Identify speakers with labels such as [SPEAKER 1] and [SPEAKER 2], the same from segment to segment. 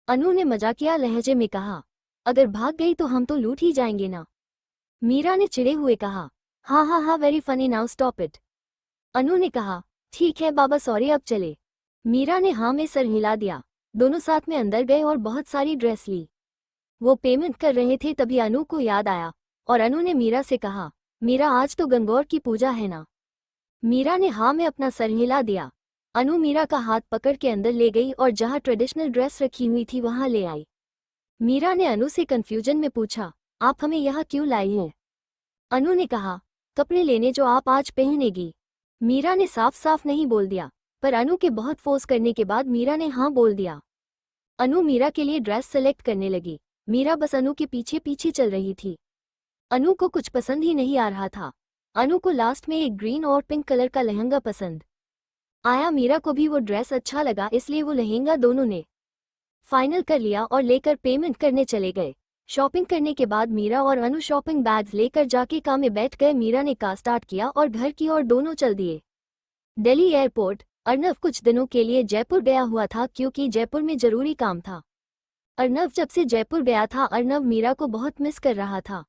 [SPEAKER 1] अनु ने मजाकिया लहजे में कहा, अगर भाग गई तो हम तो लूट ही जाएंगे ना। मीरा ने चिढ़े हुए कहा, हाँ हाँ हाँ very funny now stop it. Anu ने कहा, ठीक है बाबा सॉरी अब चले। मीरा ने हाँ में सर हिला दिया। दोनों साथ में अंदर गए और बहुत सारी ड्रेस ली। वो पेमेंट कर रहे थे तभी अनु को याद आया और अनु ने मीरा से कहा, मीरा आज तो गंगौर की पूजा है ना। मीरा ने हाँ में अपना सर हिला दिया। अनु मीरा का हाथ पकड़ के अंदर ले गई और जहाँ ट्रेडिशनल ड्रेस रखी हुई थी वहाँ ले आई। मीरा ने अनु से कंफ्यूजन में पूछा, आप हमें यहाँ क्यों लाई हैं? अनु ने कहा, कपड़े लेने जो आप आज पहनेगी। मीरा ने साफ साफ नहीं बोल दिया, पर अनु के बहुत फोर्स करने के बाद मीरा ने हाँ बोल दिया। अनु मीरा के लिए ड्रेस सेलेक्ट करने लगी। मीरा बस अनु के पीछे पीछे चल रही थी। अनु को कुछ पसंद ही नहीं आ रहा था। अनु को लास्ट में एक ग्रीन और पिंक कलर का लहंगा पसंद आया। मीरा को भी वो ड्रेस अच्छा लगा, इसलिए वो लहंगा दोनों ने फाइनल कर लिया और लेकर पेमेंट करने चले गए। शॉपिंग करने के बाद मीरा और अनु शॉपिंग बैग्स लेकर जाके कार में बैठ गए। मीरा ने कार स्टार्ट किया और घर की ओर दोनों चल दिए। दिल्ली एयरपोर्ट। अर्नव कुछ दिनों के लिए जयपुर गया हुआ था क्योंकि जयपुर में जरूरी काम था। अर्नव जब से जयपुर गया था अर्नव मीरा को बहुत मिस कर रहा था,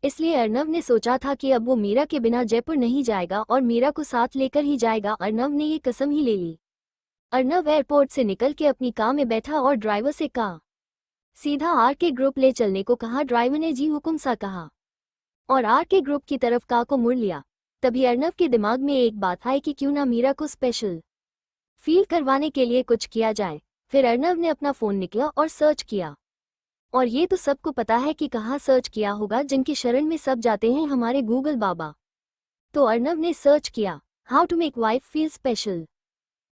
[SPEAKER 1] इसलिए अर्नव ने सोचा था कि अब वो मीरा के बिना जयपुर नहीं जाएगा और मीरा को साथ लेकर ही जाएगा। अर्नव ने ये कसम ही ले ली। अर्नव एयरपोर्ट से निकल के अपनी कार में बैठा और ड्राइवर से कहा, सीधा आर के ग्रुप ले चलने को कहा। ड्राइवर ने जी हुकुम सा कहा और आर के ग्रुप की तरफ कार को मुड़ लिया। तभी अर्नव के दिमाग में एक बात आई कि क्यों ना मीरा को स्पेशल फील करवाने के लिए कुछ किया जाए। फिर अर्नव ने अपना फोन निकला और सर्च किया, और ये तो सबको पता है कि कहाँ सर्च किया होगा, जिनकी शरण में सब जाते हैं हमारे गूगल बाबा। तो अर्नव ने सर्च किया, how to make wife feel special.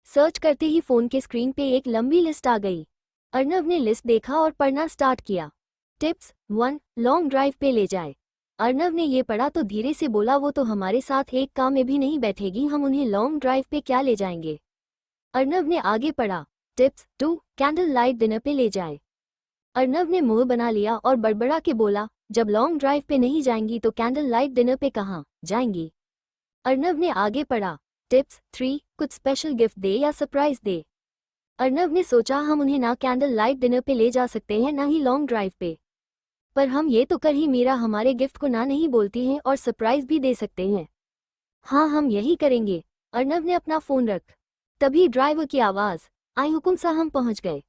[SPEAKER 1] Search करते ही फोन के स्क्रीन पे एक लंबी लिस्ट आ गई। अर्नव ने लिस्ट देखा और पढ़ना स्टार्ट किया। टिप्स 1, लॉन्ग ड्राइव पे ले जाए। अर्नव ने ये पढ़ा तो धीरे से बोला, वो तो हमारे साथ एक कार में भी नहीं बैठेगी, हम उन्हें लॉन्ग ड्राइव पे क्या ले जाएंगे। अर्नव ने आगे पढ़ा, टिप्स 2, कैंडल लाइट डिनर पे ले जाए। अर्नव ने मुंह बना लिया और बड़बड़ा के बोला, जब लॉन्ग ड्राइव पे नहीं जाएंगी तो कैंडल लाइट डिनर पे कहाँ जाएंगी। अर्नव ने आगे पढ़ा, टिप्स 3, कुछ स्पेशल गिफ्ट दे या सरप्राइज दे। अर्नव ने सोचा, हम उन्हें ना कैंडल लाइट डिनर पे ले जा सकते हैं ना ही लॉन्ग ड्राइव पे, पर हम ये तो कर ही मीरा हमारे गिफ्ट को ना नहीं बोलती हैं और सरप्राइज भी दे सकते हैं। हाँ हम यही करेंगे। अर्नव ने अपना फोन रख। तभी ड्राइवर की आवाज आई, हुकुम सा हम पहुंच गए।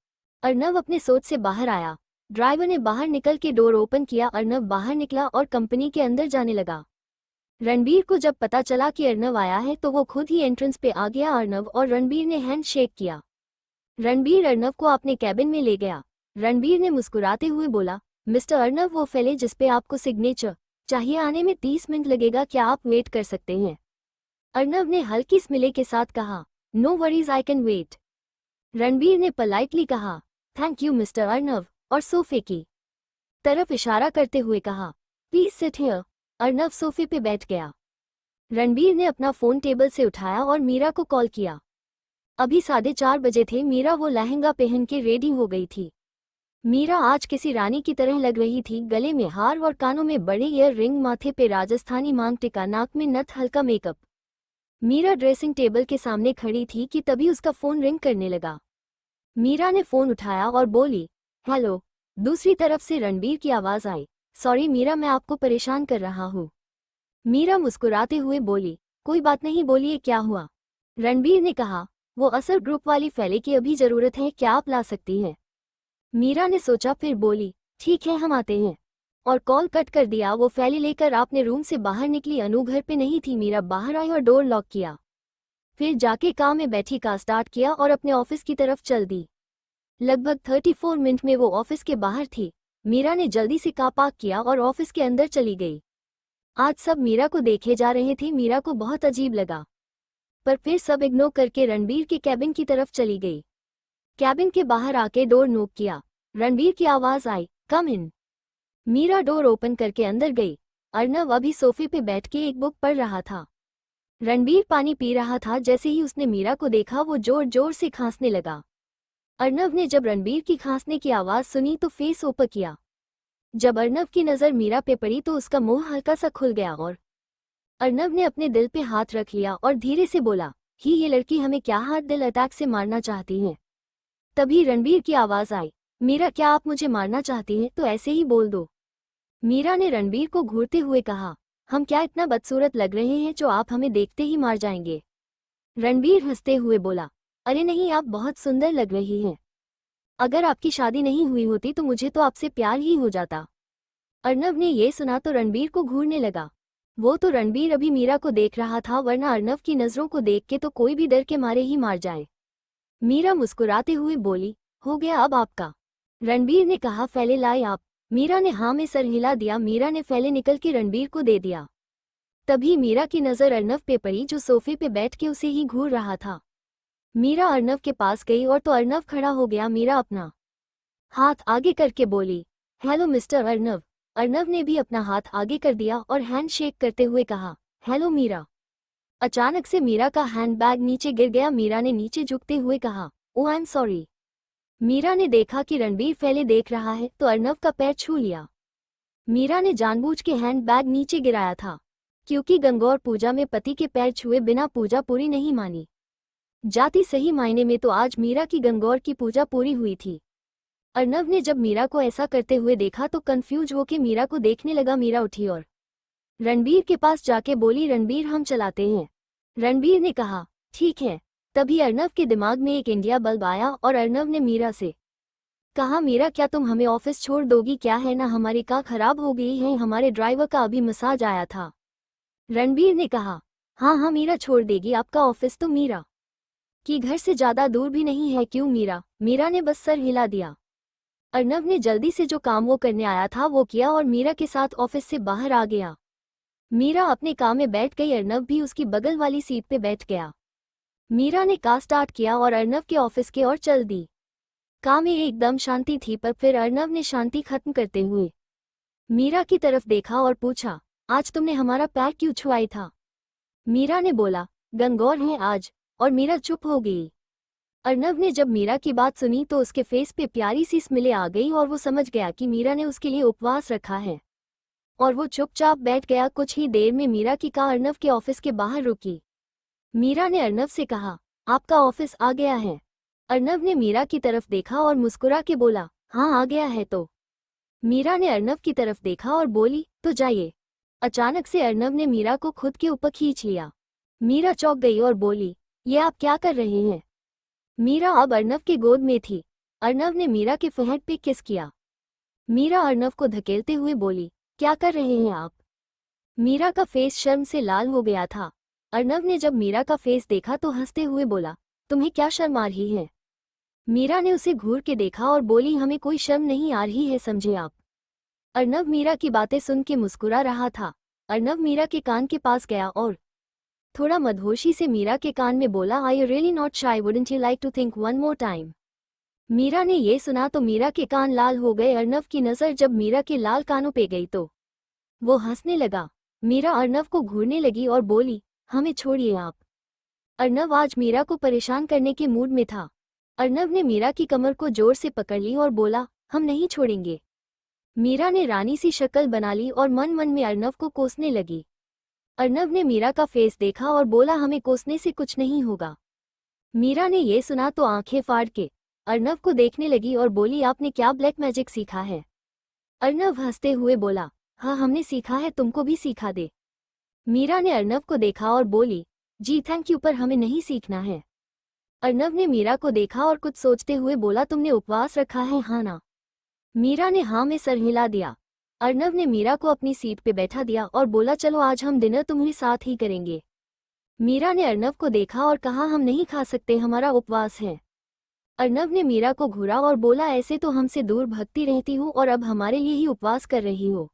[SPEAKER 1] अर्नव अपने सोच से बाहर आया। ड्राइवर ने बाहर निकल के डोर ओपन किया। अर्नव बाहर निकला और कंपनी के अंदर जाने लगा। रणबीर को जब पता चला कि अर्नव आया है तो वो खुद ही एंट्रेंस पे आ गया। अर्नव और रणबीर ने हैंड शेक किया। रणबीर अर्नव को अपने कैबिन में ले गया। रणबीर ने मुस्कुराते हुए बोला, मिस्टर अर्नव, वो फैले जिसपे आपको सिग्नेचर चाहिए आने में 30 मिनट लगेगा, क्या आप वेट कर सकते हैं? अर्नव ने हल्की स्मिले के साथ कहा, no worries I can wait. Ranbir ने पोलाइटली कहा, थैंक यू मिस्टर अर्नव, और सोफे की तरफ इशारा करते हुए कहा, प्लीज सिट हियर। अर्नव सोफे पे बैठ गया। रणबीर ने अपना फोन टेबल से उठाया और मीरा को कॉल किया। अभी 4:30 बजे थे। मीरा वो लहंगा पहन के रेडी हो गई थी। मीरा आज किसी रानी की तरह लग रही थी। गले में हार और कानों में बड़े ईयर रिंग, माथे पे राजस्थानी मांग टिका, नाक में नथ, हल्का मेकअप। मीरा ड्रेसिंग टेबल के सामने खड़ी थी कि तभी उसका फोन रिंग करने लगा। मीरा ने फोन उठाया और बोली, हेलो। दूसरी तरफ से रणबीर की आवाज आई, सॉरी मीरा, मैं आपको परेशान कर रहा हूँ। मीरा मुस्कुराते हुए बोली, कोई बात नहीं, बोलिए क्या हुआ। रणबीर ने कहा, वो असर ग्रुप वाली फैले की अभी जरूरत है, क्या आप ला सकती हैं? मीरा ने सोचा, फिर बोली, ठीक है हम आते हैं, और कॉल कट कर दिया। वो फैली लेकर अपने रूम से बाहर निकली। अनु घर पे नहीं थी। मीरा बाहर आई और डोर लॉक किया। फिर जाके कार में बैठी कार स्टार्ट किया और अपने ऑफिस की तरफ चल दी। लगभग 34 मिनट में वो ऑफिस के बाहर थी। मीरा ने जल्दी से कार पार्क किया और ऑफिस के अंदर चली गई। आज सब मीरा को देखे जा रहे थे। मीरा को बहुत अजीब लगा, पर फिर सब इग्नोर करके रणबीर के कैबिन की तरफ चली गई। कैबिन के बाहर आके डोर नॉक किया। रणबीर की आवाज आई, कम इन। मीरा डोर ओपन करके अंदर गई। अर्नव अभी सोफे पे बैठ के एक बुक पढ़ रहा था। रणबीर पानी पी रहा था। जैसे ही उसने मीरा को देखा वो जोर जोर से खांसने लगा। अर्नव ने जब रणबीर की खांसने की आवाज सुनी तो फेस ऊपर किया। जब अर्नव की नजर मीरा पे पड़ी तो उसका मुंह हल्का सा खुल गया और अर्नव ने अपने दिल पे हाथ रख लिया और धीरे से बोला, ही ये लड़की हमें क्या हार्ट दिल अटैक से मारना चाहती है? तभी रणबीर की आवाज आई, मीरा क्या आप मुझे मारना चाहती हैं तो ऐसे ही बोल दो। मीरा ने रणबीर को घूरते हुए कहा, हम क्या इतना बदसूरत लग रहे हैं जो आप हमें देखते ही मार जाएंगे। रणबीर हंसते हुए बोला, अरे नहीं आप बहुत सुंदर लग रही हैं। अगर आपकी शादी नहीं हुई होती तो मुझे तो आपसे प्यार ही हो जाता। अर्नव ने ये सुना तो रणबीर को घूरने लगा। वो तो रणबीर अभी मीरा को देख रहा था, वरना अर्नव की नजरों को देख के तो कोई भी डर के मारे ही मार जाए। मीरा मुस्कुराते हुए बोली, हो गया अब आपका। रणबीर ने कहा, फैले लाए आप। मीरा ने हाँ में सर हिला दिया। मीरा ने फैले निकल के रणबीर को दे दिया। तभी मीरा की नजर अर्नव पे पड़ी जो सोफे पे बैठ के उसे ही घूर रहा था। मीरा अर्नव के पास गई और तो अर्नव खड़ा हो गया। मीरा अपना हाथ आगे करके बोली, हेलो मिस्टर अर्नव। अर्नव ने भी अपना हाथ आगे कर दिया और हैंड शेक करते हुए कहा, हेलो मीरा। अचानक से मीरा का हैंडबैग नीचे गिर गया। मीरा ने नीचे झुकते हुए कहा, ओ आई एम सॉरी। मीरा ने देखा कि रणबीर फैले देख रहा है तो अर्नव का पैर छू लिया। मीरा ने जानबूझ के हैंडबैग नीचे गिराया था, क्योंकि गंगौर पूजा में पति के पैर छुए बिना पूजा पूरी नहीं मानी जाती। सही मायने में तो आज मीरा की गंगौर की पूजा पूरी हुई थी। अर्नव ने जब मीरा को ऐसा करते हुए देखा तो कंफ्यूज होकर मीरा को देखने लगा। मीरा उठी और रणबीर के पास जाके बोली, रणबीर हम चलाते हैं। रणबीर ने कहा, ठीक है। तभी अर्नव के दिमाग में एक इंडिया बल्ब आया और अर्नव ने मीरा से कहा, मीरा क्या तुम हमें ऑफिस छोड़ दोगी क्या? है ना हमारी कार खराब हो गई है, हमारे ड्राइवर का अभी मसाज आया था। रणबीर ने कहा, हाँ हाँ मीरा छोड़ देगी, आपका ऑफिस तो मीरा कि घर से ज्यादा दूर भी नहीं है। क्यों मीरा? मीरा ने बस सर हिला दिया। अर्नव ने जल्दी से जो काम वो करने आया था वो किया और मीरा के साथ ऑफिस से बाहर आ गया। मीरा अपने कार में बैठ गई, अर्नव भी उसकी बगल वाली सीट पे बैठ गया। मीरा ने कार स्टार्ट किया और अर्नव के ऑफिस की ओर चल दी। कार में एकदम शांति थी, पर फिर अर्नव ने शांति खत्म करते हुए मीरा की तरफ देखा और पूछा, आज तुमने हमारा पैर क्यों छुआई था? मीरा ने बोला, गंगौर है आज। और मीरा चुप हो गई। अर्नव ने जब मीरा की बात सुनी तो उसके फेस पे प्यारी सी स्मिले आ गई और वो समझ गया कि मीरा ने उसके लिए उपवास रखा है, और वो चुपचाप बैठ गया। कुछ ही देर में मीरा की कार अर्नव के ऑफिस के बाहर रुकी। मीरा ने अर्नव से कहा, आपका ऑफिस आ गया है। अर्नव ने मीरा की तरफ देखा और मुस्कुरा के बोला, हाँ आ गया है। तो मीरा ने अर्नव की तरफ देखा और बोली, तो जाइए। अचानक से अर्नव ने मीरा को खुद के ऊपर खींच लिया। मीरा चौंक गई और बोली, ये आप क्या कर रहे हैं? मीरा अब अर्नव के गोद में थी। अर्नव ने मीरा के फोrehead पे किस किया। मीरा अर्नव को धकेलते हुए बोली, क्या कर रहे हैं आप? मीरा का फेस शर्म से लाल हो गया था। अर्नव ने जब मीरा का फेस देखा तो हंसते हुए बोला, तुम्हें क्या शर्म आ रही है? मीरा ने उसे घूर के देखा और बोली, हमें कोई शर्म नहीं आ रही है, समझे आप? अर्नव मीरा की बातें सुन के मुस्कुरा रहा था। अर्नव मीरा के कान के पास गया और थोड़ा मदहोशी से मीरा के कान में बोला, I you really not shy, wouldn't you like to think one more time? Meera ने ये सुना तो मीरा के कान लाल हो गए। अर्नव की नज़र जब मीरा के लाल कानों पे गई तो वो हंसने लगा। मीरा अर्नव को घूरने लगी और बोली, हमें छोड़िए आप। अर्नव आज मीरा को परेशान करने के मूड में था। अर्नव ने मीरा की कमर को जोर से पकड़ ली और बोला, हम नहीं छोड़ेंगे। मीरा ने रानी सी शक्ल बना ली और मन मन में अर्नव को कोसने लगी। अर्नव ने मीरा का फेस देखा और बोला, हमें कोसने से कुछ नहीं होगा। मीरा ने ये सुना तो आंखें फाड़ के अर्नव को देखने लगी और बोली, आपने क्या ब्लैक मैजिक सीखा है? अर्नव हंसते हुए बोला, हाँ हमने सीखा है, तुमको भी सिखा दे। मीरा ने अर्नव को देखा और बोली, जी थैंक यू, पर हमें नहीं सीखना है। अर्नव ने मीरा को देखा और कुछ सोचते हुए बोला, तुमने उपवास रखा है हाँ ना? मीरा ने हाँ में सर हिला दिया। अर्नव ने मीरा को अपनी सीट पे बैठा दिया और बोला, चलो आज हम डिनर तुम्हारे साथ ही करेंगे। मीरा ने अर्नव को देखा और कहा, हम नहीं खा सकते, हमारा उपवास है। अर्नव ने मीरा को घूरा और बोला, ऐसे तो हमसे दूर भगती रहती हो और अब हमारे लिए ही उपवास कर रही हो।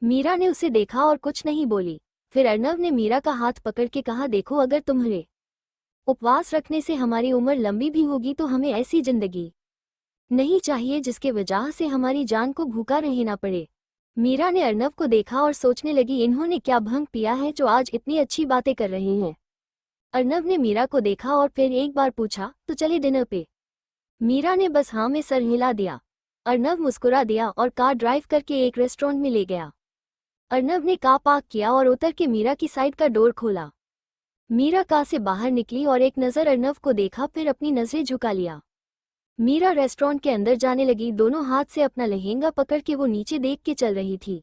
[SPEAKER 1] मीरा ने उसे देखा और कुछ नहीं बोली। फिर अर्नव ने मीरा का हाथ पकड़ के कहा, देखो अगर तुम्हारे उपवास रखने से हमारी उम्र लंबी भी होगी तो हमें ऐसी जिंदगी नहीं चाहिए जिसके वजह से हमारी जान को भूखा रहना पड़े। मीरा ने अर्नव को देखा और सोचने लगी, इन्होंने क्या भंग पिया है जो आज इतनी अच्छी बातें कर रहे हैं। अर्नव ने मीरा को देखा और फिर एक बार पूछा, तो चले डिनर पे? मीरा ने बस हाँ में सर हिला दिया। अर्नव मुस्कुरा दिया और कार ड्राइव करके एक रेस्टोरेंट में ले गया। अर्नव ने कार पार्क किया और उतर के मीरा की साइड का डोर खोला। मीरा कार से बाहर निकली और एक नज़र अर्नव को देखा, फिर अपनी नजरें झुका लिया। मीरा रेस्टोरेंट के अंदर जाने लगी। दोनों हाथ से अपना लहंगा पकड़ के वो नीचे देख के चल रही थी।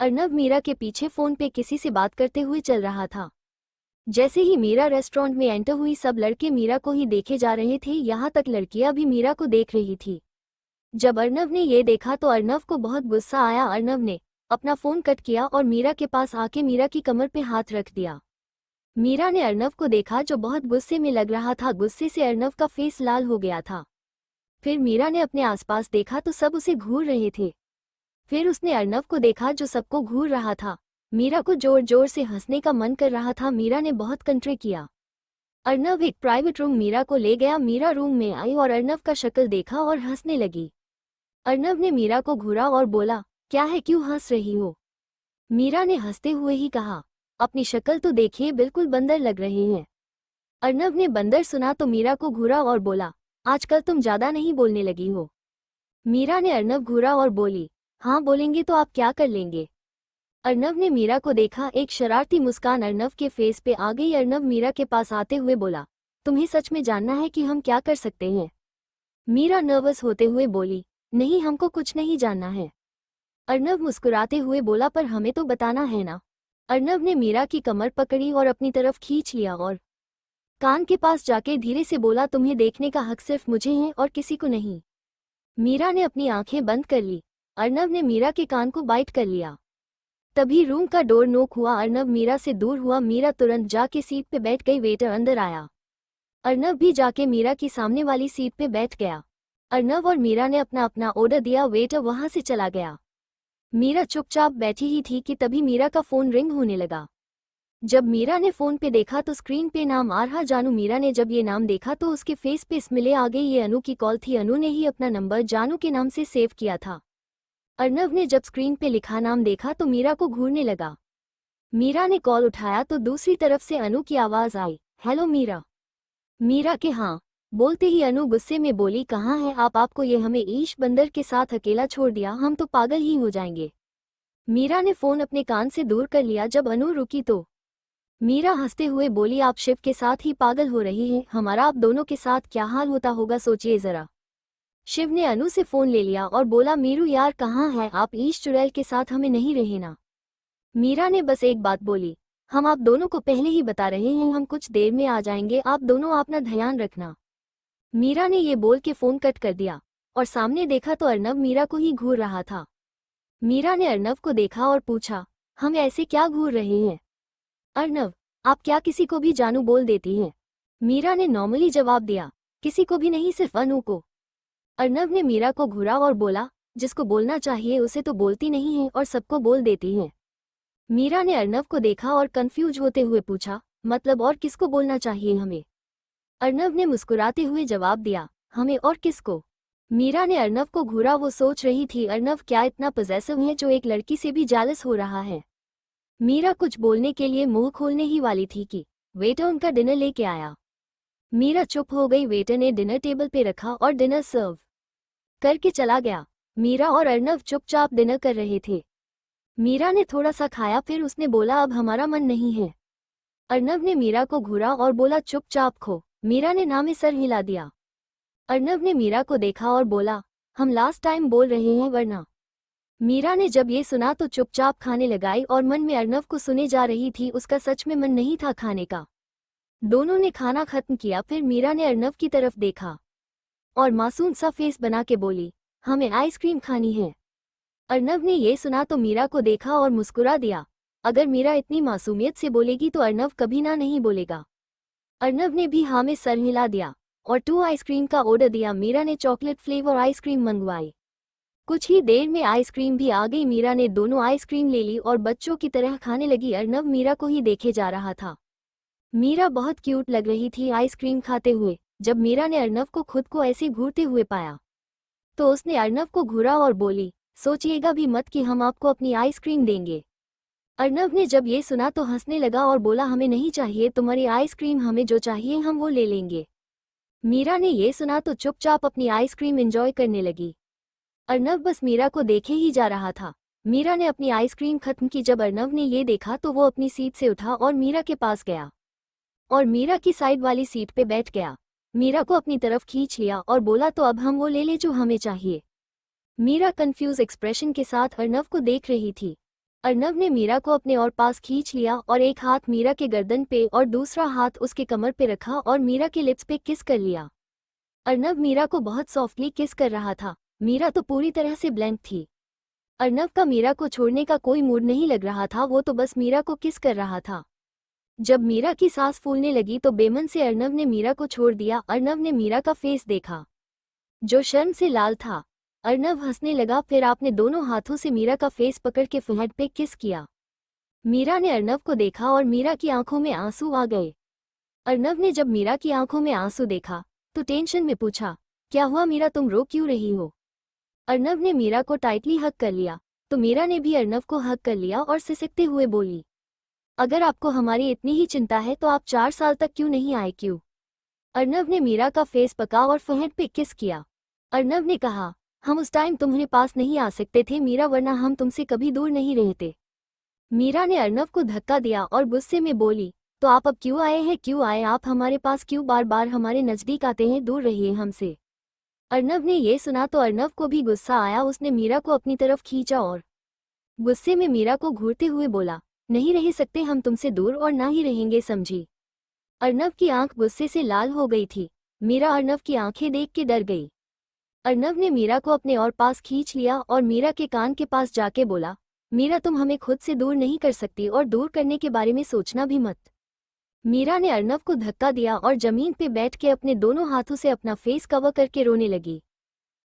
[SPEAKER 1] अर्नव मीरा के पीछे फोन पे किसी से बात करते हुए चल रहा था। जैसे ही मीरा रेस्टोरेंट में एंटर हुई, सब लड़के मीरा को ही देखे जा रहे थे, यहाँ तक लड़कियां भी मीरा को देख रही थी। जब अर्नव ने ये देखा तो अर्नव को बहुत गुस्सा आया। अर्नव ने अपना फोन कट किया और मीरा के पास आके मीरा की कमर पे हाथ रख दिया। मीरा ने अर्नव को देखा जो बहुत गुस्से में लग रहा था। गुस्से से अर्नव का फेस लाल हो गया था। फिर मीरा ने अपने आसपास देखा तो सब उसे घूर रहे थे। फिर उसने अर्नव को देखा जो सबको घूर रहा था। मीरा को जोर जोर से हंसने का मन कर रहा था। मीरा ने बहुत कंट्री किया। अर्नव एक प्राइवेट रूम मीरा को ले गया। मीरा रूम में आई और अर्नव का शक्ल देखा और हंसने लगी। अर्नव ने मीरा को घूरा और बोला, क्या है, क्यों हंस रही हो? मीरा ने हंसते हुए ही कहा, अपनी शक्ल तो देखिए, बिल्कुल बंदर लग रहे हैं। अर्नव ने बंदर सुना तो मीरा को घूरा और बोला, आजकल तुम ज्यादा नहीं बोलने लगी हो। मीरा ने अर्नव घूरा और बोली, हाँ बोलेंगे तो आप क्या कर लेंगे? अर्नव ने मीरा को देखा। एक शरारती मुस्कान अर्नव के फेस पे आ गई। अर्नव मीरा के पास आते हुए बोला, तुम्हें सच में जानना है कि हम क्या कर सकते हैं? मीरा नर्वस होते हुए बोली, नहीं, हमको कुछ नहीं जानना है। अर्नव मुस्कुराते हुए बोला, पर हमें तो बताना है ना। अर्नव ने मीरा की कमर पकड़ी और अपनी तरफ खींच लिया और कान के पास जाके धीरे से बोला, तुम्हें देखने का हक सिर्फ मुझे है और किसी को नहीं। मीरा ने अपनी आंखें बंद कर ली। अर्नव ने मीरा के कान को बाइट कर लिया। तभी रूम का डोर नॉक हुआ। अर्नव मीरा से दूर हुआ। मीरा तुरंत जाके सीट पे बैठ गई। वेटर अंदर आया। अर्नव भी जाके मीरा की सामने वाली सीट पे बैठ गया। अर्नव और मीरा ने अपना अपना ऑर्डर दिया। वेटर वहां से चला गया। मीरा चुपचाप बैठी ही थी कि तभी मीरा का फोन रिंग होने लगा। जब मीरा ने फोन पे देखा तो स्क्रीन पे नाम आ रहा, जानू। मीरा ने जब ये नाम देखा तो उसके फेस पे स्मिले आ गई। ये अनु की कॉल थी। अनु ने ही अपना नंबर जानू के नाम से सेव किया था। अर्नव ने जब स्क्रीन पे लिखा नाम देखा तो मीरा को घूरने लगा। मीरा ने कॉल उठाया तो दूसरी तरफ से अनु की आवाज आई, हेलो मीरा। मीरा के हाँ बोलते ही अनु गुस्से में बोली, कहाँ है आप? आपको ये हमें ईश बंदर के साथ अकेला छोड़ दिया, हम तो पागल ही हो जाएंगे। मीरा ने फोन अपने कान से दूर कर लिया। जब अनु रुकी तो मीरा हंसते हुए बोली, आप शिव के साथ ही पागल हो रही हैं, हमारा आप दोनों के साथ क्या हाल होता होगा, सोचिए जरा। शिव ने अनु से फोन ले लिया और बोला, मीरू यार कहाँ है आप? ईश चुड़ैल के साथ हमें नहीं रहना। मीरा ने बस एक बात बोली, हम आप दोनों को पहले ही बता रहे हैं, हम कुछ देर में आ जाएंगे, आप दोनों अपना ध्यान रखना। मीरा ने ये बोल के फोन कट कर दिया और सामने देखा तो अर्नव मीरा को ही घूर रहा था। मीरा ने अर्नव को देखा और पूछा, हम ऐसे क्या घूर रहे हैं? अर्नव, आप क्या किसी को भी जानू बोल देती हैं? मीरा ने नॉर्मली जवाब दिया, किसी को भी नहीं, सिर्फ अनु को। अर्नव ने मीरा को घूरा और बोला, जिसको बोलना चाहिए उसे तो बोलती नहीं है और सबको बोल देती हैं। मीरा ने अर्नव को देखा और कंफ्यूज होते हुए पूछा, मतलब और किसको बोलना चाहिए हमें? अर्नव ने मुस्कुराते हुए जवाब दिया, हमें और किसको? मीरा ने अर्नव को घूरा। वो सोच रही थी, अर्नव क्या इतना पॉसेसिव है जो एक लड़की से भी जेलस हो रहा है? मीरा कुछ बोलने के लिए मुंह खोलने ही वाली थी कि वेटर उनका डिनर लेके आया। मीरा चुप हो गई। वेटर ने डिनर टेबल पे रखा और डिनर सर्व करके चला गया। मीरा और अर्नव चुपचाप डिनर कर रहे थे। मीरा ने थोड़ा सा खाया, फिर उसने बोला, अब हमारा मन नहीं है। अर्नव ने मीरा को घूरा और बोला, चुपचाप खो। मीरा ने ना में सर हिला दिया। अर्नव ने मीरा को देखा और बोला, हम लास्ट टाइम बोल रहे हैं वरना। मीरा ने जब ये सुना तो चुपचाप खाने लगाई और मन में अर्नव को सुने जा रही थी। उसका सच में मन नहीं था खाने का। दोनों ने खाना खत्म किया। फिर मीरा ने अर्नव की तरफ देखा और मासूम सा फेस बना के बोली, हमें आइसक्रीम खानी है। अर्नव ने ये सुना तो मीरा को देखा और मुस्कुरा दिया। अगर मीरा इतनी मासूमियत से बोलेगी तो अर्नव कभी ना नहीं बोलेगा। अर्नव ने भी हाँ में सर हिला दिया और 2 आइसक्रीम का ऑर्डर दिया। मीरा ने चॉकलेट फ्लेवर आइसक्रीम मंगवाई। कुछ ही देर में आइसक्रीम भी आ गई। मीरा ने दोनों आइसक्रीम ले ली और बच्चों की तरह खाने लगी। अर्नव मीरा को ही देखे जा रहा था। मीरा बहुत क्यूट लग रही थी आइसक्रीम खाते हुए। जब मीरा ने अर्नव को खुद को ऐसे घूरते हुए पाया तो उसने अर्नव को घूरा और बोली, सोचिएगा भी मत कि हम आपको अपनी आइसक्रीम देंगे। अर्नव ने जब ये सुना तो हंसने लगा और बोला, हमें नहीं चाहिए तुम्हारी आइसक्रीम, हमें जो चाहिए हम वो ले लेंगे। मीरा ने ये सुना तो चुपचाप अपनी आइसक्रीम एंजॉय करने लगी। अर्नव बस मीरा को देखे ही जा रहा था। मीरा ने अपनी आइसक्रीम खत्म की। जब अर्नव ने ये देखा तो वो अपनी सीट से उठा और मीरा के पास गया और मीरा की साइड वाली सीट पे बैठ गया। मीरा को अपनी तरफ खींच लिया और बोला तो अब हम वो ले ले जो हमें चाहिए। मीरा कंफ्यूज एक्सप्रेशन के साथ अर्नव को देख रही थी। अर्नव ने मीरा को अपने और पास खींच लिया और एक हाथ मीरा के गर्दन पे और दूसरा हाथ उसके कमर पे रखा और मीरा के लिप्स पे किस कर लिया। अर्नव मीरा को बहुत सॉफ्टली किस कर रहा था। मीरा तो पूरी तरह से ब्लैंक थी। अर्नव का मीरा को छोड़ने का कोई मूड नहीं लग रहा था, वो तो बस मीरा को किस कर रहा था। जब मीरा की सांस फूलने लगी तो बेमन से अर्नव ने मीरा को छोड़ दिया। अर्नव ने मीरा का फेस देखा जो शर्म से लाल था। अर्नव हंसने लगा, फिर आपने दोनों हाथों से मीरा का फेस पकड़ के फोरहेड पे किस किया। मीरा ने अर्नव को देखा और मीरा की आंखों में आंसू आ गए। अर्नव ने जब मीरा की आंखों में आंसू देखा तो टेंशन में पूछा, क्या हुआ मीरा, तुम रो क्यों रही हो। अर्नव ने मीरा को टाइटली हग कर लिया तो मीरा ने भी अर्नव को हग कर लिया और सिसकते हुए बोली, अगर आपको हमारी इतनी ही चिंता है तो आप 4 साल तक क्यों नहीं आए, क्यों। अर्नव ने मीरा का फेस पका और फोरहेड पे किस किया। अर्नव ने कहा, हम उस टाइम तुम्हारे पास नहीं आ सकते थे मीरा, वरना हम तुमसे कभी दूर नहीं रहते। मीरा ने अर्नव को धक्का दिया और गुस्से में बोली, तो आप अब क्यों आए हैं, क्यों आए आप हमारे पास, क्यों बार बार हमारे नज़दीक आते हैं, दूर रहिए हमसे। अर्नव ने ये सुना तो अर्नव को भी गुस्सा आया। उसने मीरा को अपनी तरफ खींचा और गुस्से में मीरा को घूरते हुए बोला, नहीं रह सकते हम तुमसे दूर और ना ही रहेंगे, समझी। अर्नव की आंख गुस्से से लाल हो गई थी। मीरा अर्नव की आंखें देख के डर गई। अर्नव ने मीरा को अपने और पास खींच लिया और मीरा के कान के पास जाके बोला, मीरा तुम हमें खुद से दूर नहीं कर सकती और दूर करने के बारे में सोचना भी मत। मीरा ने अर्नव को धक्का दिया और जमीन पे बैठ के अपने दोनों हाथों से अपना फेस कवर करके रोने लगी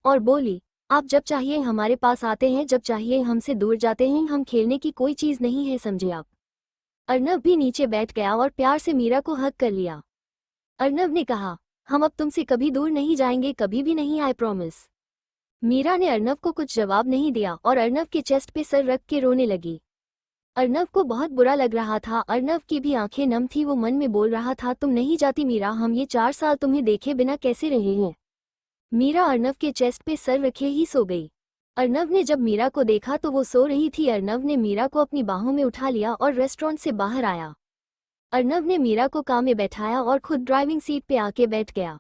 [SPEAKER 1] और बोली, आप जब चाहिए हमारे पास आते हैं, जब चाहिए हमसे दूर जाते हैं, हम खेलने की कोई चीज़ नहीं है, समझे आप। अर्नव भी नीचे बैठ गया और प्यार से मीरा को हग कर लिया। अर्नव ने कहा, हम अब तुमसे कभी दूर नहीं जाएंगे, कभी भी नहीं, आई प्रॉमिस। मीरा ने अर्नव को कुछ जवाब नहीं दिया और अर्नव के चेस्ट पे सर रख के रोने लगी। अर्नव को बहुत बुरा लग रहा था। अर्नव की भी आंखें नम थी। वो मन में बोल रहा था, तुम नहीं जाती मीरा, हम ये 4 साल तुम्हें देखे बिना कैसे रहे हैं। मीरा अर्नव के चेस्ट पे सर रखे ही सो गई। अर्नव ने जब मीरा को देखा तो वो सो रही थी। अर्नव ने मीरा को अपनी बाहों में उठा लिया और रेस्टोरेंट से बाहर आया। अर्नव ने मीरा को कार में बैठाया और खुद ड्राइविंग सीट पे आके बैठ गया।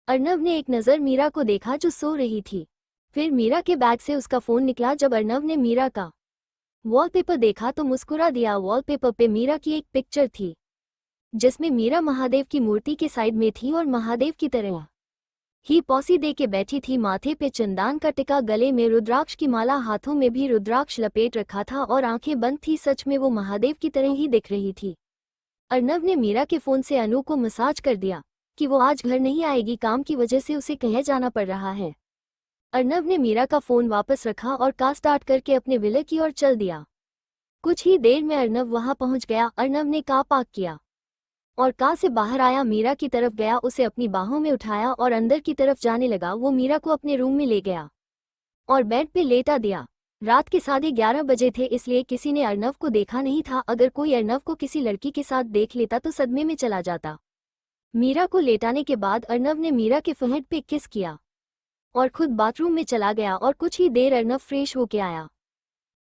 [SPEAKER 1] अर्नव ने एक नज़र मीरा को देखा जो सो रही थी। फिर मीरा के बैग से उसका फ़ोन निकला। जब अर्नव ने मीरा का वॉलपेपर देखा तो मुस्कुरा दिया। वॉलपेपर पे मीरा की एक पिक्चर थी जिसमें मीरा महादेव की मूर्ति के साइड में थी और महादेव की तरह ही पौसी दे के बैठी थी। माथे पे चंदन का टिका, गले में रुद्राक्ष की माला, हाथों में भी रुद्राक्ष लपेट रखा था और आंखें बंद थी। सच में वो महादेव की तरह ही दिख रही थी। अर्नव ने मीरा के फ़ोन से अनु को मसाज कर दिया कि वो आज घर नहीं आएगी, काम की वजह से उसे कहीं जाना पड़ रहा है। अर्नव ने मीरा का फ़ोन वापस रखा और कार स्टार्ट करके अपने विले की ओर चल दिया। कुछ ही देर में अर्नव वहां पहुंच गया। अर्नव ने कार पार्क किया और कार से बाहर आया, मीरा की तरफ गया, उसे अपनी बाहों में उठाया और अंदर की तरफ जाने लगा। वो मीरा को अपने रूम में ले गया और बेड पे लेटा दिया। रात के 11:30 बजे थे, इसलिए किसी ने अर्नव को देखा नहीं था। अगर कोई अर्नव को किसी लड़की के साथ देख लेता तो सदमे में चला जाता। मीरा को लेटाने के बाद अर्नव ने मीरा के फोरहेड पे किस किया और खुद बाथरूम में चला गया और कुछ ही देर अर्नव फ्रेश होके आया।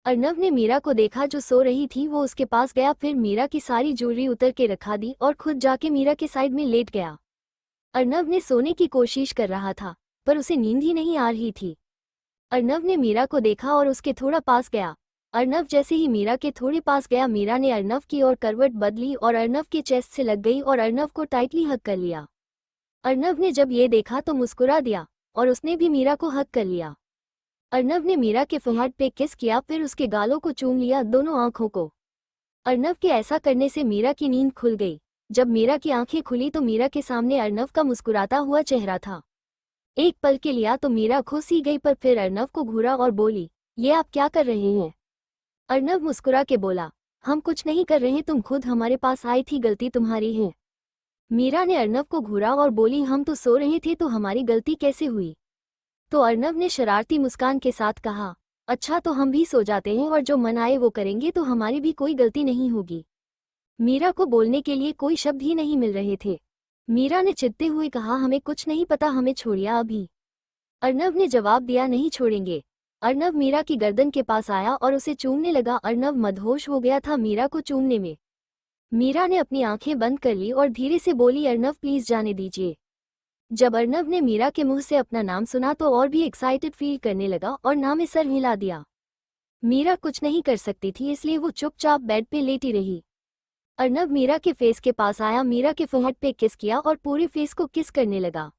[SPEAKER 1] अर्नव ने मीरा को देखा जो सो रही थी। वो उसके पास गया, फिर मीरा की सारी ज्वेलरी उतर के रखा दी और खुद जाके मीरा के साइड में लेट गया। अर्नव ने सोने की कोशिश कर रहा था पर उसे नींद ही नहीं आ रही थी। अर्नव ने मीरा को देखा और उसके थोड़ा पास गया। अर्नव जैसे ही मीरा के थोड़े पास गया, मीरा ने अर्नव की ओर करवट बदली और अर्नव के चेस्ट से लग गई और अर्नव को टाइटली हग कर लिया। अर्नव ने जब ये देखा तो मुस्कुरा दिया और उसने भी मीरा को हग कर लिया। अर्नव ने मीरा के फोरहेड पे किस किया, फिर उसके गालों को चूम लिया, दोनों आंखों को। अर्नव के ऐसा करने से मीरा की नींद खुल गई। जब मीरा की आंखें खुली तो मीरा के सामने अर्नव का मुस्कुराता हुआ चेहरा था। एक पल के लिया तो मीरा खुश ही गई, पर फिर अर्नव को घूरा और बोली, ये आप क्या कर रहे हैं। अर्नव मुस्कुरा के बोला, हम कुछ नहीं कर रहे, तुम खुद हमारे पास आई थी, गलती तुम्हारी है। मीरा ने अर्नव को घूरा और बोली, हम तो सो रहे थे तो हमारी गलती कैसे हुई। तो अर्नव ने शरारती मुस्कान के साथ कहा, अच्छा तो हम भी सो जाते हैं और जो मन आए वो करेंगे, तो हमारी भी कोई गलती नहीं होगी। मीरा को बोलने के लिए कोई शब्द ही नहीं मिल रहे थे। मीरा ने चिढ़ते हुए कहा, हमें कुछ नहीं पता, हमें छोड़िए अभी। अर्नव ने जवाब दिया, नहीं छोड़ेंगे। अर्नव मीरा की गर्दन के पास आया और उसे चूमने लगा। अर्नव मदहोश हो गया था मीरा को चूमने में। मीरा ने अपनी आंखें बंद कर ली और धीरे से बोली, अर्नव प्लीज जाने दीजिए। जब अर्नव ने मीरा के मुंह से अपना नाम सुना तो और भी एक्साइटेड फील करने लगा और नाम में सर हिला दिया। मीरा कुछ नहीं कर सकती थी, इसलिए वो चुपचाप बेड पे लेटी रही। अर्नव मीरा के फेस के पास आया, मीरा के फोrehead पे किस किया और पूरे फेस को किस करने लगा।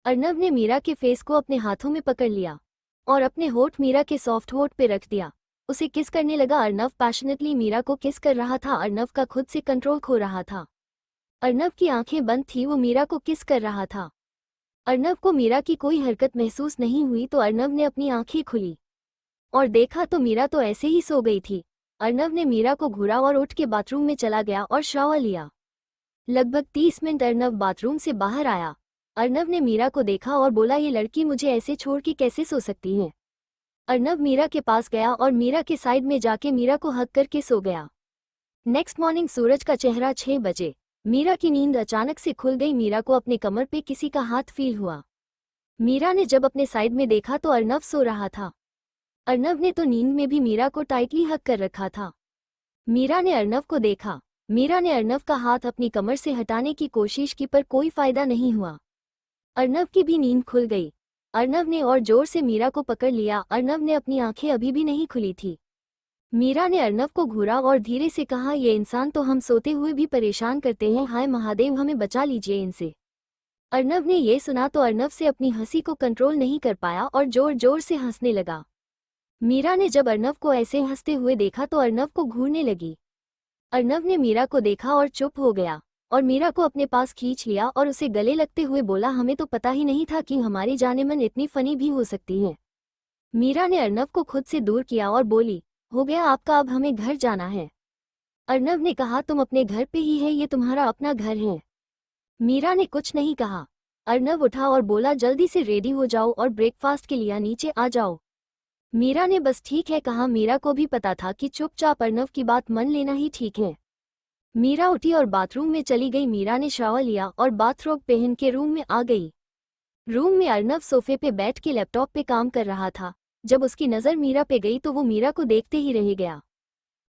[SPEAKER 1] अर्नव ने मीरा के फेस को अपने हाथों में पकड़ लिया और अपने होठ मीरा के सॉफ्ट होठ पे रख दिया। उसे किस करने लगा। अर्नव पैशनेटली मीरा को किस कर रहा था। अर्नव का खुद से कंट्रोल खो रहा था। अर्नव की आंखें बंद थी, वो मीरा को किस कर रहा था। अर्नव को मीरा की कोई हरकत महसूस नहीं हुई तो अर्नव ने अपनी आंखें खुली और देखा तो मीरा तो ऐसे ही सो गई थी। अर्नव ने मीरा को घूरा और उठ के बाथरूम में चला गया और शावर लिया। लगभग 30 मिनट अर्नव बाथरूम से बाहर आया। अर्नव ने मीरा को देखा और बोला, ये लड़की मुझे ऐसे छोड़ के कैसे सो सकती है। अर्नव मीरा के पास गया और मीरा के साइड में जाके मीरा को हग करके सो गया। नेक्स्ट मॉर्निंग सूरज का चेहरा 6 बजे। मीरा की नींद अचानक से खुल गई। मीरा को अपने कमर पे किसी का हाथ फील हुआ। मीरा ने जब अपने साइड में देखा तो अर्नव सो रहा था। अर्नव ने तो नींद में भी मीरा को टाइटली हग कर रखा था। मीरा ने अर्नव को देखा। मीरा ने अर्नव का हाथ अपनी कमर से हटाने की कोशिश की पर कोई फायदा नहीं हुआ। अर्नव की भी नींद खुल गई। अर्नव ने और जोर से मीरा को पकड़ लिया। अर्नव ने अपनी आंखें अभी भी नहीं खुली थी। मीरा ने अर्नव को घूरा और धीरे से कहा, ये इंसान तो हम सोते हुए भी परेशान करते हैं, हाय महादेव हमें बचा लीजिए इनसे। अर्नव ने ये सुना तो अर्नव से अपनी हंसी को कंट्रोल नहीं कर पाया और जोर जोर से हंसने लगा। मीरा ने जब अर्नव को ऐसे हंसते हुए देखा तो अर्नव को घूरने लगी। अर्नव ने मीरा को देखा और चुप हो गया और मीरा को अपने पास खींच लिया और उसे गले लगते हुए बोला, हमें तो पता ही नहीं था कि हमारी जानेमन इतनी फनी भी हो सकती है। मीरा ने अर्नव को खुद से दूर किया और बोली, हो गया आपका, अब हमें घर जाना है। अर्नव ने कहा, तुम अपने घर पे ही है, ये तुम्हारा अपना घर है। मीरा ने कुछ नहीं कहा। अर्नव उठा और बोला, जल्दी से रेडी हो जाओ और ब्रेकफास्ट के लिए नीचे आ जाओ। मीरा ने बस ठीक है कहा। मीरा को भी पता था कि चुपचाप अर्नव की बात मान लेना ही ठीक है। मीरा उठी और बाथरूम में चली गई। मीरा ने शावर लिया और बाथरोब पहन के रूम में आ गई। रूम में अर्नव सोफे पे बैठ के लैपटॉप पे काम कर रहा था। जब उसकी नज़र मीरा पे गई तो वो मीरा को देखते ही रह गया।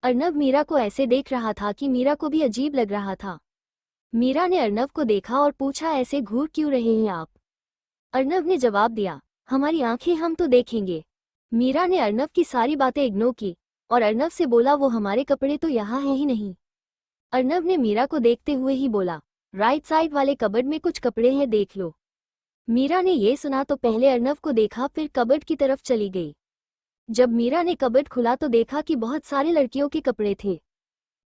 [SPEAKER 1] अर्नव मीरा को ऐसे देख रहा था कि मीरा को भी अजीब लग रहा था। मीरा ने अर्नव को देखा और पूछा, ऐसे घूर क्यों रहे हैं आप। अर्नव ने जवाब दिया, हमारी आंखें हम तो देखेंगे। मीरा ने अर्नव की सारी बातें इग्नोर की और अर्नव से बोला, वो हमारे कपड़े तो यहाँ हैं ही नहीं। अर्नव ने मीरा को देखते हुए ही बोला, राइट साइड वाले कबर्ड में कुछ कपड़े हैं, देख लो। मीरा ने ये सुना तो पहले अर्नव को देखा, फिर कबर्ड की तरफ चली गई। जब मीरा ने कबर्ड खुला तो देखा कि बहुत सारे लड़कियों के कपड़े थे।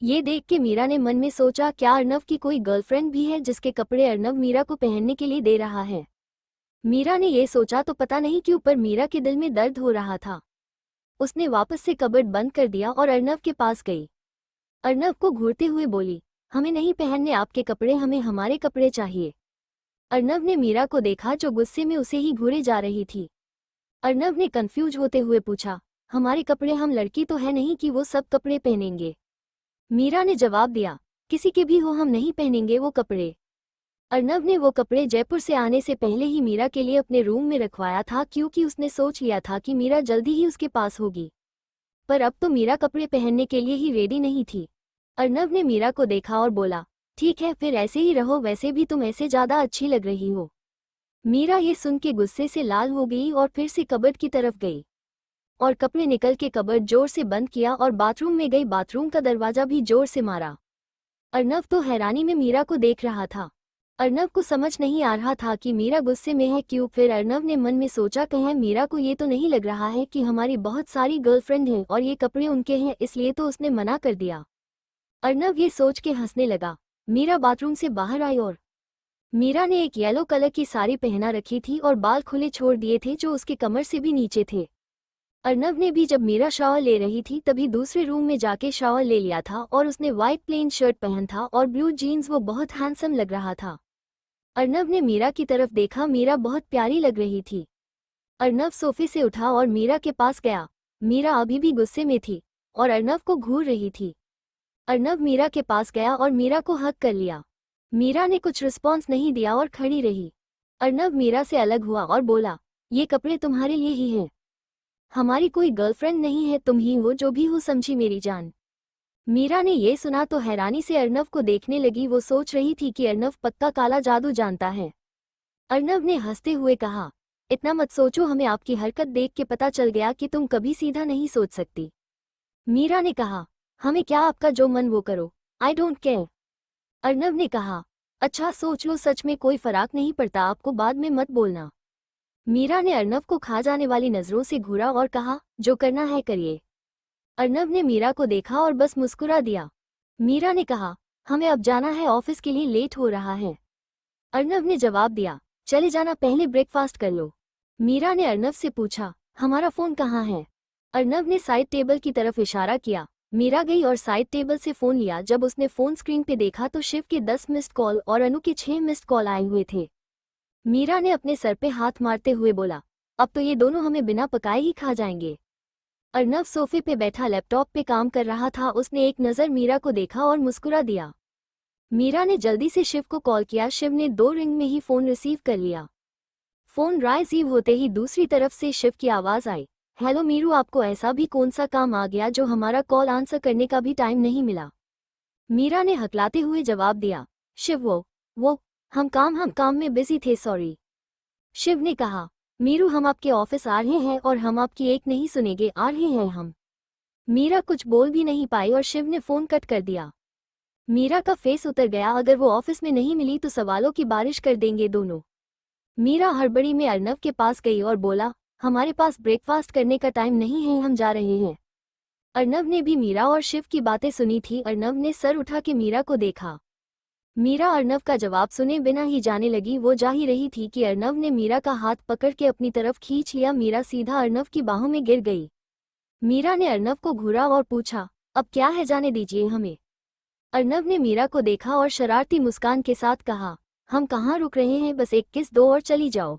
[SPEAKER 1] ये देख के मीरा ने मन में सोचा, क्या अर्नव की कोई गर्लफ्रेंड भी है जिसके कपड़े अर्नव मीरा को पहनने के लिए दे रहा है। मीरा ने ये सोचा तो पता नहीं क्यों पर मीरा के दिल में दर्द हो रहा था। उसने वापस से कबर्ड बंद कर दिया और अर्नव के पास गई। अर्नव को घूरते हुए बोली, हमें नहीं पहनने आपके कपड़े, हमें हमारे कपड़े चाहिए। अर्नव ने मीरा को देखा जो गुस्से में उसे ही घूरे जा रही थी। अर्नव ने कंफ्यूज होते हुए पूछा, हमारे कपड़े, हम लड़की तो है नहीं कि वो सब कपड़े पहनेंगे। मीरा ने जवाब दिया, किसी के भी हो हम नहीं पहनेंगे वो कपड़े। अर्नव ने वो कपड़े जयपुर से आने से पहले ही मीरा के लिए अपने रूम में रखवाया था क्योंकि उसने सोच लिया था कि मीरा जल्दी ही उसके पास होगी। पर अब तो मीरा कपड़े पहनने के लिए ही रेडी नहीं थी। अर्नव ने मीरा को देखा और बोला, ठीक है फिर ऐसे ही रहो, वैसे भी तुम ऐसे ज़्यादा अच्छी लग रही हो। मीरा ये सुन के गुस्से से लाल हो गई और फिर से कबर्ड की तरफ गई और कपड़े निकल के कबर्ड जोर से बंद किया और बाथरूम में गई। बाथरूम का दरवाजा भी जोर से मारा। अर्नव तो हैरानी में मीरा को देख रहा था। अर्नव को समझ नहीं आ रहा था कि मीरा गुस्से में है क्यों। फिर अर्नव ने मन में सोचा, कहीं मीरा को ये तो नहीं लग रहा है कि हमारी बहुत सारी गर्लफ्रेंड हैं और ये कपड़े उनके हैं, इसलिए तो उसने मना कर दिया। अर्नव ये सोच के हंसने लगा। मीरा बाथरूम से बाहर आई और मीरा ने एक येलो कलर की साड़ी पहना रखी थी और बाल खुले छोड़ दिए थे जो उसके कमर से भी नीचे थे। अर्नव ने भी जब मीरा शावर ले रही थी तभी दूसरे रूम में जाके शावर ले लिया था और उसने व्हाइट प्लेन शर्ट पहन था और ब्लू जीन्स। वो बहुत हैंडसम लग रहा था। अर्नव ने मीरा की तरफ देखा, मीरा बहुत प्यारी लग रही थी। अर्नव सोफे से उठा और मीरा के पास गया। मीरा अभी भी गुस्से में थी और अर्नव को घूर रही थी। अर्नव मीरा के पास गया और मीरा को हग कर लिया। मीरा ने कुछ रिस्पॉन्स नहीं दिया और खड़ी रही। अर्नव मीरा से अलग हुआ और बोला, ये कपड़े तुम्हारे लिए ही हैं, हमारी कोई गर्लफ्रेंड नहीं है, तुम ही हो जो भी हो, समझी मेरी जान। मीरा ने ये सुना तो हैरानी से अर्नव को देखने लगी। वो सोच रही थी कि अर्नव पक्का काला जादू जानता है। अर्नव ने हंसते हुए कहा, इतना मत सोचो, हमें आपकी हरकत देख के पता चल गया कि तुम कभी सीधा नहीं सोच सकती। मीरा ने कहा, हमें क्या, आपका जो मन वो करो, आई डोंट केयर। अर्नव ने कहा, अच्छा सोच लो, सच में कोई फर्क नहीं पड़ता, आपको बाद में मत बोलना। मीरा ने अर्नव को खा जाने वाली नजरों से घूरा और कहा, जो करना है करिए। अर्नव ने मीरा को देखा और बस मुस्कुरा दिया। मीरा ने कहा, हमें अब जाना है, ऑफिस के लिए लेट हो रहा है। अर्नव ने जवाब दिया, चले जाना, पहले ब्रेकफास्ट कर लो। मीरा ने अर्नव से पूछा, हमारा फोन कहाँ है? अर्नव ने साइड टेबल की तरफ इशारा किया। मीरा गई और साइड टेबल से फोन लिया। जब उसने फोन स्क्रीन पे देखा तो शिव के 10 मिस्ड कॉल और अनु के 6 मिस्ड कॉल आए हुए थे। मीरा ने अपने सर पे हाथ मारते हुए बोला, अब तो ये दोनों हमें बिना पकाए ही खा जाएंगे। अर्नव सोफे पे बैठा लैपटॉप पे काम कर रहा था। उसने एक नज़र मीरा को देखा और मुस्कुरा दिया। मीरा ने जल्दी से शिव को कॉल किया। शिव ने 2 रिंग में ही फोन रिसीव कर लिया। फोन रिसीव होते ही दूसरी तरफ से शिव की आवाज आई, हेलो मीरू, आपको ऐसा भी कौन सा काम आ गया जो हमारा कॉल आंसर करने का भी टाइम नहीं मिला? मीरा ने हकलाते हुए जवाब दिया, शिव वो हम काम में बिजी थे, सॉरी। शिव ने कहा, मीरू, हम आपके ऑफिस आ रहे हैं और हम आपकी एक नहीं सुनेंगे, आ रहे हैं हम। मीरा कुछ बोल भी नहीं पाई और शिव ने फोन कट कर दिया। मीरा का फेस उतर गया, अगर वो ऑफिस में नहीं मिली तो सवालों की बारिश कर देंगे दोनों। मीरा हड़बड़ी में अर्नव के पास गई और बोला, हमारे पास ब्रेकफास्ट करने का टाइम नहीं है, हम जा रहे हैं। अर्नव ने भी मीरा और शिव की बातें सुनी थी। अर्नव ने सर उठा के मीरा को देखा। मीरा अर्नव का जवाब सुने बिना ही जाने लगी। वो जा ही रही थी कि अर्नव ने मीरा का हाथ पकड़ के अपनी तरफ खींच लिया। मीरा सीधा अर्नव की बाहों में गिर गई। मीरा ने अर्नव को घूरा और पूछा, अब क्या है, जाने दीजिए हमें। अर्नव ने मीरा को देखा और शरारती मुस्कान के साथ कहा, हम कहाँ रुक रहे हैं, बस एक किस दो और चली जाओ।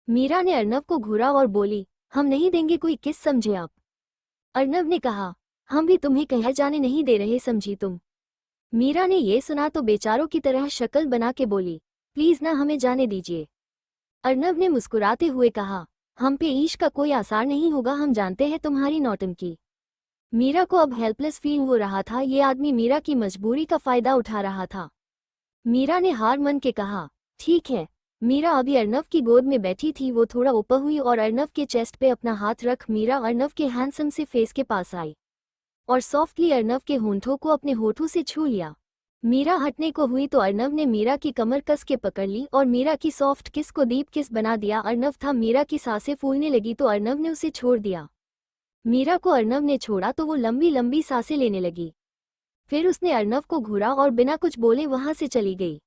[SPEAKER 1] मीरा ने अर्नव को घूरा और बोली, हम नहीं देंगे कोई किस, समझे आप? अर्नव ने कहा, हम भी तुम्हें कहीं जाने नहीं दे रहे, समझी तुम? मीरा ने ये सुना तो बेचारों की तरह शक्ल बना के बोली, प्लीज ना, हमें जाने दीजिए। अर्नव ने मुस्कुराते हुए कहा, हम पे इश्क का कोई आसार नहीं होगा, हम जानते हैं तुम्हारी नौटंकी। मीरा को अब हेल्पलेस फील हो रहा था। ये आदमी मीरा की मजबूरी का फायदा उठा रहा था। मीरा ने हार मन के कहा, ठीक है। मीरा अभी अर्नव की गोद में बैठी थी। वो थोड़ा ऊपर हुई और अर्नव के चेस्ट पे अपना हाथ रख मीरा अर्नव के हैंडसम से फेस के पास आई और सॉफ्टली अर्नव के होंठों को अपने होठों से छू लिया। मीरा हटने को हुई तो अर्नव ने मीरा की कमर कस के पकड़ ली और मीरा की सॉफ्ट किस को डीप किस बना दिया। अर्नव था, मीरा की सांसें फूलने लगी तो अर्नव ने उसे छोड़ दिया। मीरा को अर्नव ने छोड़ा तो वो लंबी लंबी सांसें लेने लगी। फिर उसने अर्नव को घूरा और बिना कुछ बोले वहां से चली गई।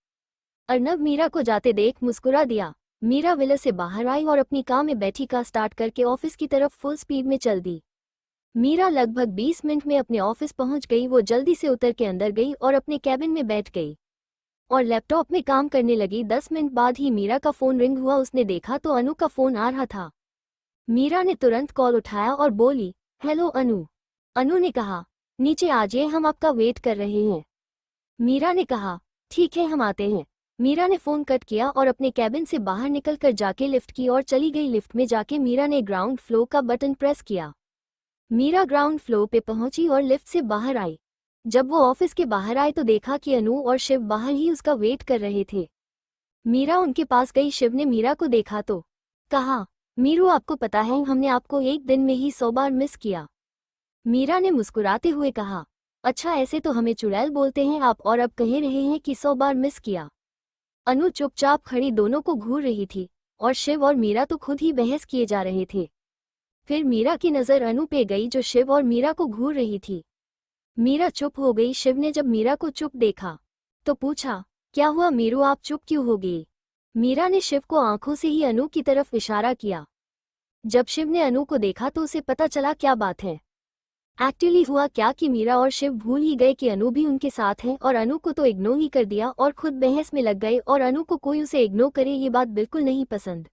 [SPEAKER 1] अर्नव मीरा को जाते देख मुस्कुरा दिया। मीरा विला से बाहर आई और अपनी कार में बैठी कार स्टार्ट करके ऑफिस की तरफ फुल स्पीड में चल दी। मीरा लगभग 20 मिनट में अपने ऑफिस पहुंच गई। वो जल्दी से उतर के अंदर गई और अपने कैबिन में बैठ गई और लैपटॉप में काम करने लगी। 10 मिनट बाद ही मीरा का फोन रिंग हुआ। उसने देखा तो अनु का फोन आ रहा था। मीरा ने तुरंत कॉल उठाया और बोली, हेलो अनु। अनु ने कहा, नीचे आ जाइए, हम आपका वेट कर रहे हैं। मीरा ने कहा, ठीक है, हम आते हैं। मीरा ने फोन कट किया और अपने कैबिन से बाहर निकलकर जाके लिफ्ट की ओर चली गई। लिफ्ट में जाके मीरा ने ग्राउंड फ्लोर का बटन प्रेस किया। मीरा ग्राउंड फ्लोर पे पहुंची और लिफ्ट से बाहर आई। जब वो ऑफिस के बाहर आए तो देखा कि अनु और शिव बाहर ही उसका वेट कर रहे थे। मीरा उनके पास गई। शिव ने मीरा को देखा तो कहा, मीरू, आपको पता है हमने आपको एक दिन में ही 100 बार मिस किया। मीरा ने मुस्कुराते हुए कहा, अच्छा, ऐसे तो हमें चुड़ैल बोलते हैं आप, और अब कह रहे हैं कि 100 बार मिस किया। अनु चुपचाप खड़ी दोनों को घूर रही थी और शिव और मीरा तो खुद ही बहस किए जा रहे थे। फिर मीरा की नज़र अनु पे गई जो शिव और मीरा को घूर रही थी। मीरा चुप हो गई। शिव ने जब मीरा को चुप देखा तो पूछा, क्या हुआ मीरू, आप चुप क्यों हो गई? मीरा ने शिव को आंखों से ही अनु की तरफ इशारा किया। जब शिव ने अनु को देखा तो उसे पता चला क्या बात है। एक्चुअली हुआ क्या कि मीरा और शिव भूल ही गए कि अनु भी उनके साथ है और अनु को तो इग्नोर ही कर दिया और खुद बहस में लग गए और अनु को कोई उसे इग्नोर करे ये बात बिल्कुल नहीं पसंद।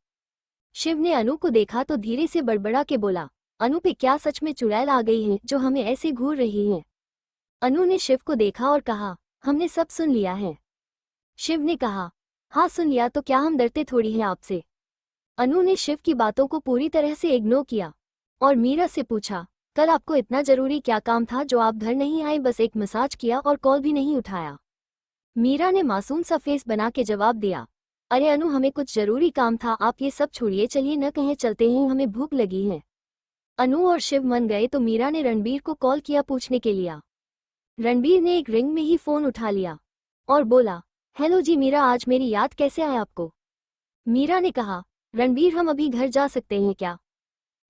[SPEAKER 1] शिव ने अनु को देखा तो धीरे से बड़बड़ा के बोला, अनु पे क्या सच में चुड़ैल आ गई है जो हमें ऐसे घूर रही है? अनु ने शिव को देखा और कहा, हमने सब सुन लिया है। शिव ने कहा, हाँ सुन लिया तो क्या, हम डरते थोड़ी हैं आपसे। अनु ने शिव की बातों को पूरी तरह से इग्नोर किया और मीरा से पूछा, कल आपको इतना जरूरी क्या काम था जो आप घर नहीं आए? बस एक मसाज किया और कॉल भी नहीं उठाया। मीरा ने मासूम सा फेस बना के जवाब दिया, अरे अनु, हमें कुछ जरूरी काम था, आप ये सब छोड़िए, चलिए न कहीं चलते हैं, हमें भूख लगी है। अनु और शिव मन गए तो मीरा ने रणबीर को कॉल किया पूछने के लिए। रणबीर ने एक रिंग में ही फोन उठा लिया और बोला, हेलो जी मीरा, आज मेरी याद कैसे आया आपको? मीरा ने कहा, रणबीर हम अभी घर जा सकते हैं क्या?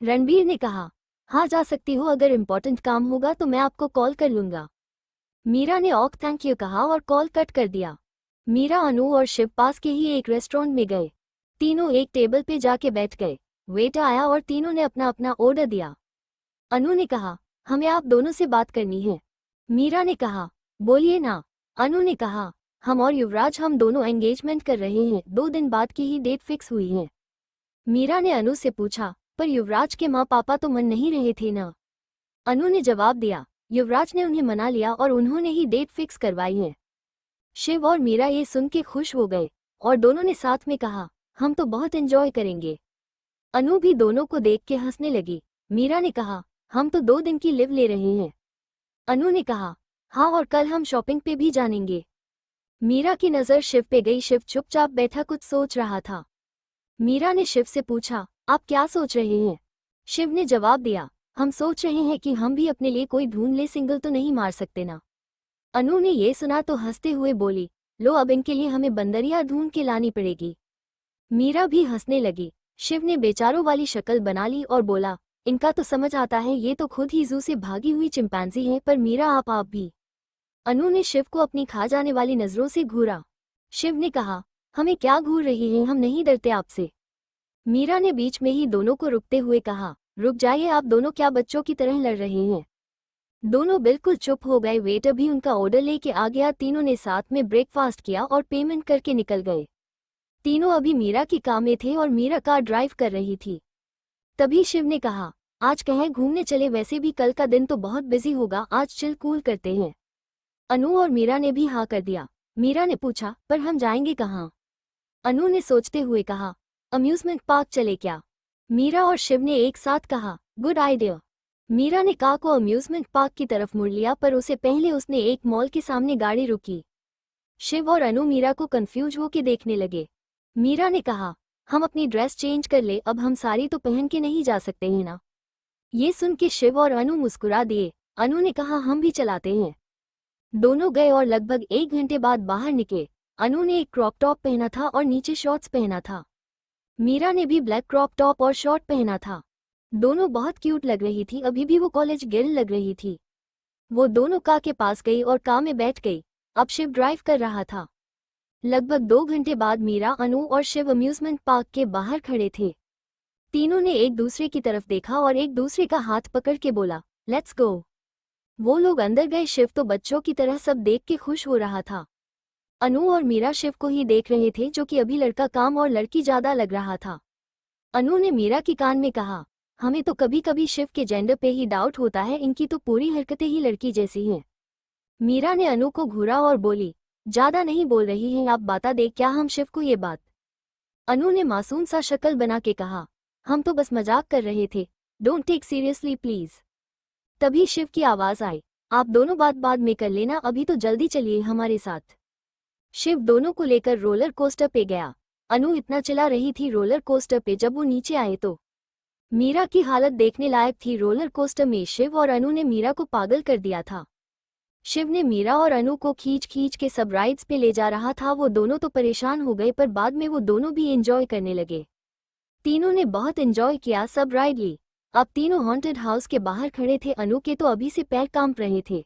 [SPEAKER 1] रणबीर ने कहा, हाँ जा सकती हो, अगर इम्पोर्टेंट काम होगा तो मैं आपको कॉल कर लूंगा। मीरा ने ओक थैंक यू कहा और कॉल कट कर दिया। मीरा, अनु और शिव पास के ही एक रेस्टोरेंट में गए। तीनों एक टेबल पे जाके बैठ गए। वेटर आया और तीनों ने अपना अपना ऑर्डर दिया। अनु ने कहा, हमें आप दोनों से बात करनी है। मीरा ने कहा, बोलिए ना। अनु ने कहा, हम और युवराज हम दोनों एंगेजमेंट कर रहे हैं, 2 दिन बाद की ही डेट फिक्स हुई है। मीरा ने अनु से पूछा, पर युवराज के माँ पापा तो मन नहीं रहे थे ना? अनु ने जवाब दिया, युवराज ने उन्हें मना लिया और उन्होंने ही डेट फिक्स करवाई है। शिव और मीरा ये सुन के खुश हो गए और दोनों ने साथ में कहा, हम तो बहुत एंजॉय करेंगे। अनु भी दोनों को देख के हंसने लगी। मीरा ने कहा, हम तो 2 दिन की लिव ले रहे हैं। अनु ने कहा, हाँ, और कल हम शॉपिंग पे भी जानेंगे। मीरा की नज़र शिव पे गई। शिव चुपचाप बैठा कुछ सोच रहा था। मीरा ने शिव से पूछा, आप क्या सोच रहे हैं? शिव ने जवाब दिया, हम सोच रहे हैं कि हम भी अपने लिए कोई ढूंढ ले, सिंगल तो नहीं मार सकते ना। अनु ने ये सुना तो हंसते हुए बोली, लो अब इनके लिए हमें बंदरिया ढूंढ के लानी पड़ेगी। मीरा भी हंसने लगी। शिव ने बेचारों वाली शक्ल बना ली और बोला, इनका तो समझ आता है, ये तो खुद ही जू से भागी हुई चिंपैंजी है, पर मीरा आप भी। अनु ने शिव को अपनी खा जाने वाली नजरों से घूरा। शिव ने कहा, हमें क्या घूर रही हैं, हम नहीं डरते आपसे। मीरा ने बीच में ही दोनों को रुकते हुए कहा, रुक जाइए, आप दोनों क्या बच्चों की तरह लड़ रहे हैं? दोनों बिल्कुल चुप हो गए। वेटर भी उनका ऑर्डर लेके आ गया। तीनों ने साथ में ब्रेकफास्ट किया और पेमेंट करके निकल गए। तीनों अभी मीरा की कार में थे और मीरा कार ड्राइव कर रही थी। तभी शिव ने कहा, आज कहीं घूमने चले, वैसे भी कल का दिन तो बहुत बिजी होगा, आज चिल कूल करते हैं। अनु और मीरा ने भी हाँ कर दिया। मीरा ने पूछा, पर हम जाएंगे कहाँ? अनु ने सोचते हुए कहा, अम्यूजमेंट पार्क चले क्या? मीरा और शिव ने एक साथ कहा, गुड आइडिया। मीरा ने कार को अम्यूजमेंट पार्क की तरफ मुड़ लिया, पर उससे पहले उसने एक मॉल के सामने गाड़ी रुकी। शिव और अनु मीरा को कंफ्यूज होकर देखने लगे। मीरा ने कहा, हम अपनी ड्रेस चेंज कर ले, अब हम साड़ी तो पहन के नहीं जा सकते हैं ना? ये सुन के शिव और अनु मुस्कुरा दिए। अनु ने कहा, हम भी चलाते हैं। दोनों गए और लगभग 1 घंटे बाद बाहर निकले। अनु ने एक क्रॉप टॉप पहना था और नीचे शॉर्ट्स पहना था। मीरा ने भी ब्लैक क्रॉप टॉप और शॉर्ट पहना था। दोनों बहुत क्यूट लग रही थी, अभी भी वो कॉलेज गर्ल लग रही थी। वो दोनों कार के पास गई और कार में बैठ गई। अब शिव ड्राइव कर रहा था। लगभग 2 घंटे बाद मीरा, अनु और शिव अम्यूजमेंट पार्क के बाहर खड़े थे। तीनों ने एक दूसरे की तरफ देखा और एक दूसरे का हाथ पकड़ के बोला, लेट्स गो। वो लोग अंदर गए। शिव तो बच्चों की तरह सब देख के खुश हो रहा था। अनु और मीरा शिव को ही देख रहे थे, जो कि अभी लड़का काम और लड़की ज्यादा लग रहा था। अनु ने मीरा की कान में कहा, हमें तो कभी कभी शिव के जेंडर पे ही डाउट होता है, इनकी तो पूरी हरकतें ही लड़की जैसी हैं। मीरा ने अनु को घूरा और बोली, ज्यादा नहीं बोल रही हैं आप, बता दे क्या हम शिव को ये बात? अनु ने मासूम सा शक्ल बना के कहा, हम तो बस मजाक कर रहे थे, डोंट टेक सीरियसली प्लीज। तभी शिव की आवाज आई, आप दोनों बात बाद में कर लेना, अभी तो जल्दी चलिए हमारे साथ। शिव दोनों को लेकर रोलर कोस्टर पे गया। अनु इतना चिल्ला रही थी रोलर कोस्टर पे, जब वो नीचे आए तो मीरा की हालत देखने लायक थी। रोलर कोस्टर में शिव और अनु ने मीरा को पागल कर दिया था। शिव ने मीरा और अनु को खींच खींच के सब राइड्स पे ले जा रहा था। वो दोनों तो परेशान हो गए, पर बाद में वो दोनों भी एंजॉय करने लगे। तीनों ने बहुत एंजॉय किया, सब राइड ली। अब तीनों हॉन्टेड हाउस के बाहर खड़े थे। अनु के तो अभी से पैर कांप रहे थे।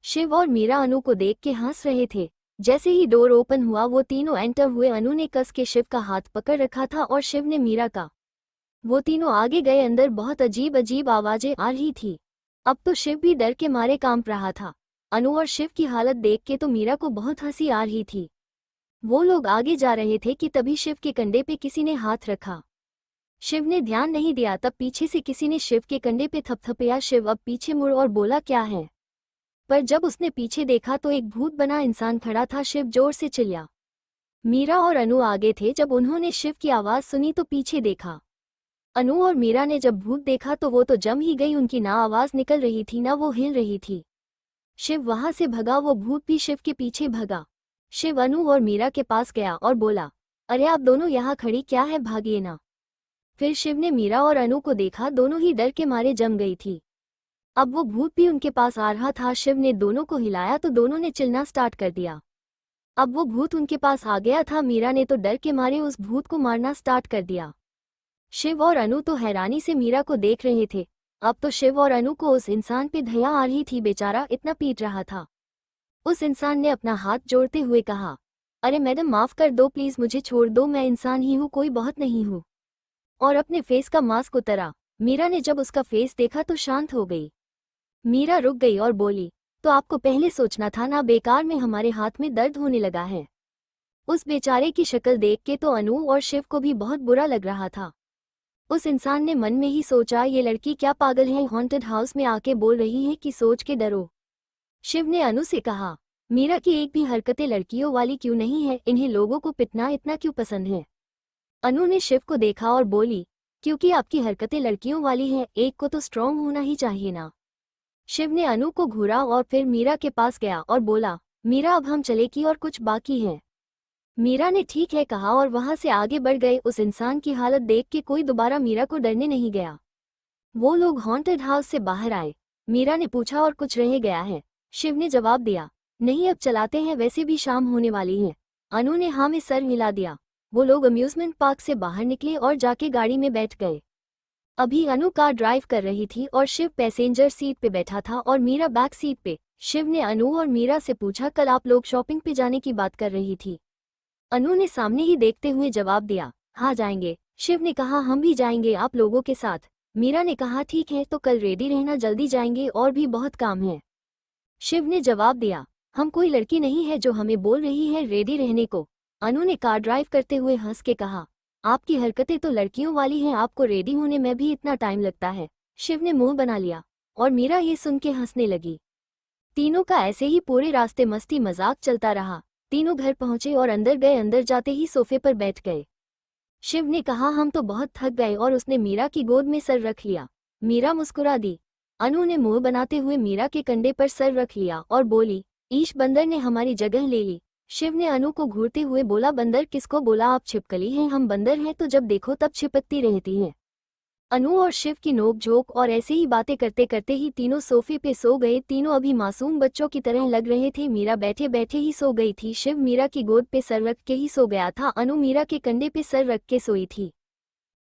[SPEAKER 1] शिव और मीरा अनु को देख के हंस रहे थे। जैसे ही डोर ओपन हुआ वो तीनों एंटर हुए। अनु ने कस के शिव का हाथ पकड़ रखा था और शिव ने मीरा का। वो तीनों आगे गए। अंदर बहुत अजीब अजीब आवाजें आ रही थी। अब तो शिव भी डर के मारे कांप रहा था। अनु और शिव की हालत देख के तो मीरा को बहुत हंसी आ रही थी। वो लोग आगे जा रहे थे कि तभी शिव के कंधे पे किसी ने हाथ रखा। शिव ने ध्यान नहीं दिया, तब पीछे से किसी ने शिव के कंधे पे थपथपया। शिव अब पीछे मुड़ और बोला, क्या है? पर जब उसने पीछे देखा तो एक भूत बना इंसान खड़ा था। शिव जोर से चिल्ला। मीरा और अनु आगे थे। जब उन्होंने शिव की आवाज सुनी तो पीछे देखा। अनु और मीरा ने जब भूत देखा तो वो तो जम ही गई। उनकी ना आवाज निकल रही थी ना वो हिल रही थी। शिव वहां से भगा, वो भूत भी शिव के पीछे भगा। शिव अनु और मीरा के पास गया और बोला, अरे आप दोनों यहाँ खड़ी क्या है, भागिए ना। फिर शिव ने मीरा और अनु को देखा, दोनों ही डर के मारे जम गई थी। अब वो भूत भी उनके पास आ रहा था। शिव ने दोनों को हिलाया तो दोनों ने चिल्लाना स्टार्ट कर दिया। अब वो भूत उनके पास आ गया था। मीरा ने तो डर के मारे उस भूत को मारना स्टार्ट कर दिया। शिव और अनु तो हैरानी से मीरा को देख रहे थे। अब तो शिव और अनु को उस इंसान पे दया आ रही थी, बेचारा इतना पीट रहा था। उस इंसान ने अपना हाथ जोड़ते हुए कहा, अरे मैडम माफ कर दो प्लीज, मुझे छोड़ दो, मैं इंसान ही हूँ, कोई बहुत नहीं हूँ। और अपने फेस का मास्क उतारा। मीरा ने जब उसका फेस देखा तो शांत हो गई। मीरा रुक गई और बोली, तो आपको पहले सोचना था ना, बेकार में हमारे हाथ में दर्द होने लगा है। उस बेचारे की शक्ल देख के तो अनु और शिव को भी बहुत बुरा लग रहा था। उस इंसान ने मन में ही सोचा, ये लड़की क्या पागल है, हॉन्टेड हाउस में आके बोल रही है कि सोच के डरो। शिव ने अनु से कहा, मीरा की एक भी हरकतें लड़कियों वाली क्यों नहीं है, इन्हें लोगों को पिटना इतना क्यों पसंद है। अनु ने शिव को देखा और बोली, क्योंकि आपकी हरकतें लड़कियों वाली हैं, एक को तो स्ट्रांग होना ही चाहिए ना। शिव ने अनु को घूरा और फिर मीरा के पास गया और बोला, मीरा अब हम चले कि और कुछ बाकी है। मीरा ने ठीक है कहा और वहां से आगे बढ़ गए। उस इंसान की हालत देख के कोई दोबारा मीरा को डरने नहीं गया। वो लोग हॉन्टेड हाउस से बाहर आए। मीरा ने पूछा, और कुछ रह गया है? शिव ने जवाब दिया, नहीं अब चलाते हैं, वैसे भी शाम होने वाली है। अनु ने हाँ में सर हिला दिया। वो लोग अम्यूजमेंट पार्क से बाहर निकले और जाके गाड़ी में बैठ गए। अभी अनु कार ड्राइव कर रही थी और शिव पैसेंजर सीट पे बैठा था और मीरा बैक सीट पे। शिव ने अनु और मीरा से पूछा, कल आप लोग शॉपिंग पे जाने की बात कर रही थी। अनु ने सामने ही देखते हुए जवाब दिया, हाँ जाएंगे। शिव ने कहा, हम भी जाएंगे आप लोगों के साथ। मीरा ने कहा, ठीक है तो कल रेडी रहना, जल्दी जाएंगे और भी बहुत काम है। शिव ने जवाब दिया, हम कोई लड़की नहीं है जो हमें बोल रही है रेडी रहने को। अनु ने कार ड्राइव करते हुए हंस के कहा, आपकी हरकतें तो लड़कियों वाली हैं, आपको रेडी होने में भी इतना टाइम लगता है। शिव ने मुंह बना लिया और मीरा ये सुन के हंसने लगी। तीनों का ऐसे ही पूरे रास्ते मस्ती मजाक चलता रहा। तीनों घर पहुंचे और अंदर गए। अंदर जाते ही सोफे पर बैठ गए। शिव ने कहा, हम तो बहुत थक गए, और उसने मीरा की गोद में सर रख लिया। मीरा मुस्कुरा दी। अनु ने मुंह बनाते हुए मीरा के कंधे पर सर रख लिया और बोली, ईश बंदर ने हमारी जगह ले ली। शिव ने अनु को घूरते हुए बोला, बंदर किसको बोला, आप छिपकली हैं, हम बंदर हैं तो जब देखो तब छिपकती रहती हैं। अनु और शिव की नोक-झोंक और ऐसे ही बातें करते करते ही तीनों सोफे पे सो गए। तीनों अभी मासूम बच्चों की तरह लग रहे थे। मीरा बैठे बैठे ही सो गई थी। शिव मीरा की गोद पे सर रख के ही सो गया था। अनु मीरा के कंधे पे सर रख के सोई थी।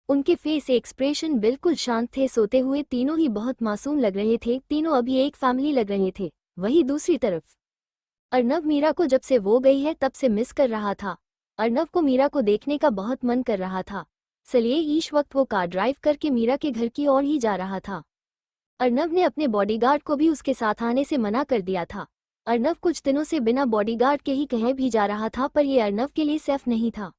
[SPEAKER 1] उनके फेस एक्सप्रेशन बिल्कुल शांत थे। सोते हुए तीनों ही बहुत मासूम लग रहे थे। तीनों अभी एक फैमिली लग रहे थे। वहीं दूसरी तरफ अर्नव मीरा को जब से वो गई है तब से मिस कर रहा था। अर्नव को मीरा को देखने का बहुत मन कर रहा था। इसलिए इस वक्त वो कार ड्राइव करके मीरा के घर की ओर ही जा रहा था। अर्नव ने अपने बॉडीगार्ड को भी उसके साथ आने से मना कर दिया था। अर्नव कुछ दिनों से बिना बॉडीगार्ड के ही कहीं भी जा रहा था, पर यह अर्नव के लिए सेफ नहीं था।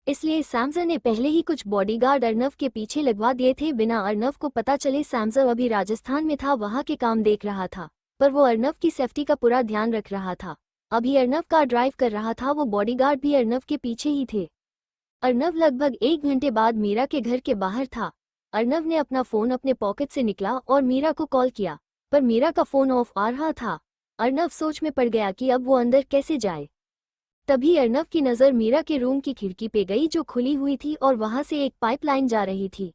[SPEAKER 1] इसलिए सैमसर ने पहले ही कुछ बॉडीगार्ड अर्नव के पीछे लगवा दिए थे। बिना अर्नव को पता चले सैमसर अभी राजस्थान में था, वहां के काम देख रहा था, पर वो अर्नव की सेफ्टी का पूरा ध्यान रख रहा था। अभी अर्नव कार ड्राइव कर रहा था, वो बॉडीगार्ड भी अर्नव के पीछे ही थे। अर्नव लगभग 1 घंटे बाद मीरा के घर के बाहर था। अर्नव ने अपना फोन अपने पॉकेट से निकला और मीरा को कॉल किया, पर मीरा का फोन ऑफ आ रहा था। अर्नव सोच में पड़ गया कि अब वो अंदर कैसे जाए। तभी अर्नव की नज़र मीरा के रूम की खिड़की पे गई जो खुली हुई थी और वहां से एक पाइपलाइन जा रही थी।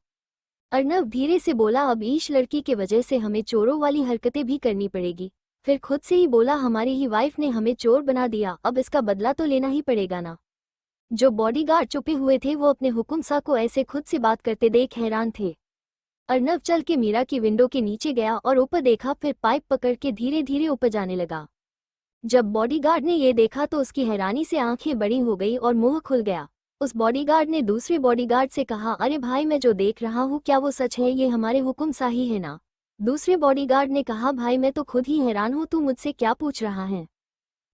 [SPEAKER 1] अर्नव धीरे से बोला, अब इस लड़की के वजह से हमें चोरों वाली हरकतें भी करनी पड़ेगी। फिर खुद से ही बोला, हमारी ही वाइफ ने हमें चोर बना दिया, अब इसका बदला तो लेना ही पड़ेगा ना। जो बॉडीगार्ड छुपे हुए थे वो अपने हुकुम सा को ऐसे खुद से बात करते देख हैरान थे। अर्नव चल के मीरा की विंडो के नीचे गया और ऊपर देखा, फिर पाइप पकड़ के धीरे धीरे ऊपर जाने लगा। जब बॉडीगार्ड ने ये देखा तो उसकी हैरानी से आंखें बड़ी हो गई और मुंह खुल गया। उस बॉडीगार्ड ने दूसरे बॉडीगार्ड से कहा, अरे भाई मैं जो देख रहा हूँ क्या वो सच है, ये हमारे हुकुम सा ही है ना। दूसरे बॉडीगार्ड ने कहा, भाई मैं तो खुद ही हैरान हूँ, तू मुझसे क्या पूछ रहा है।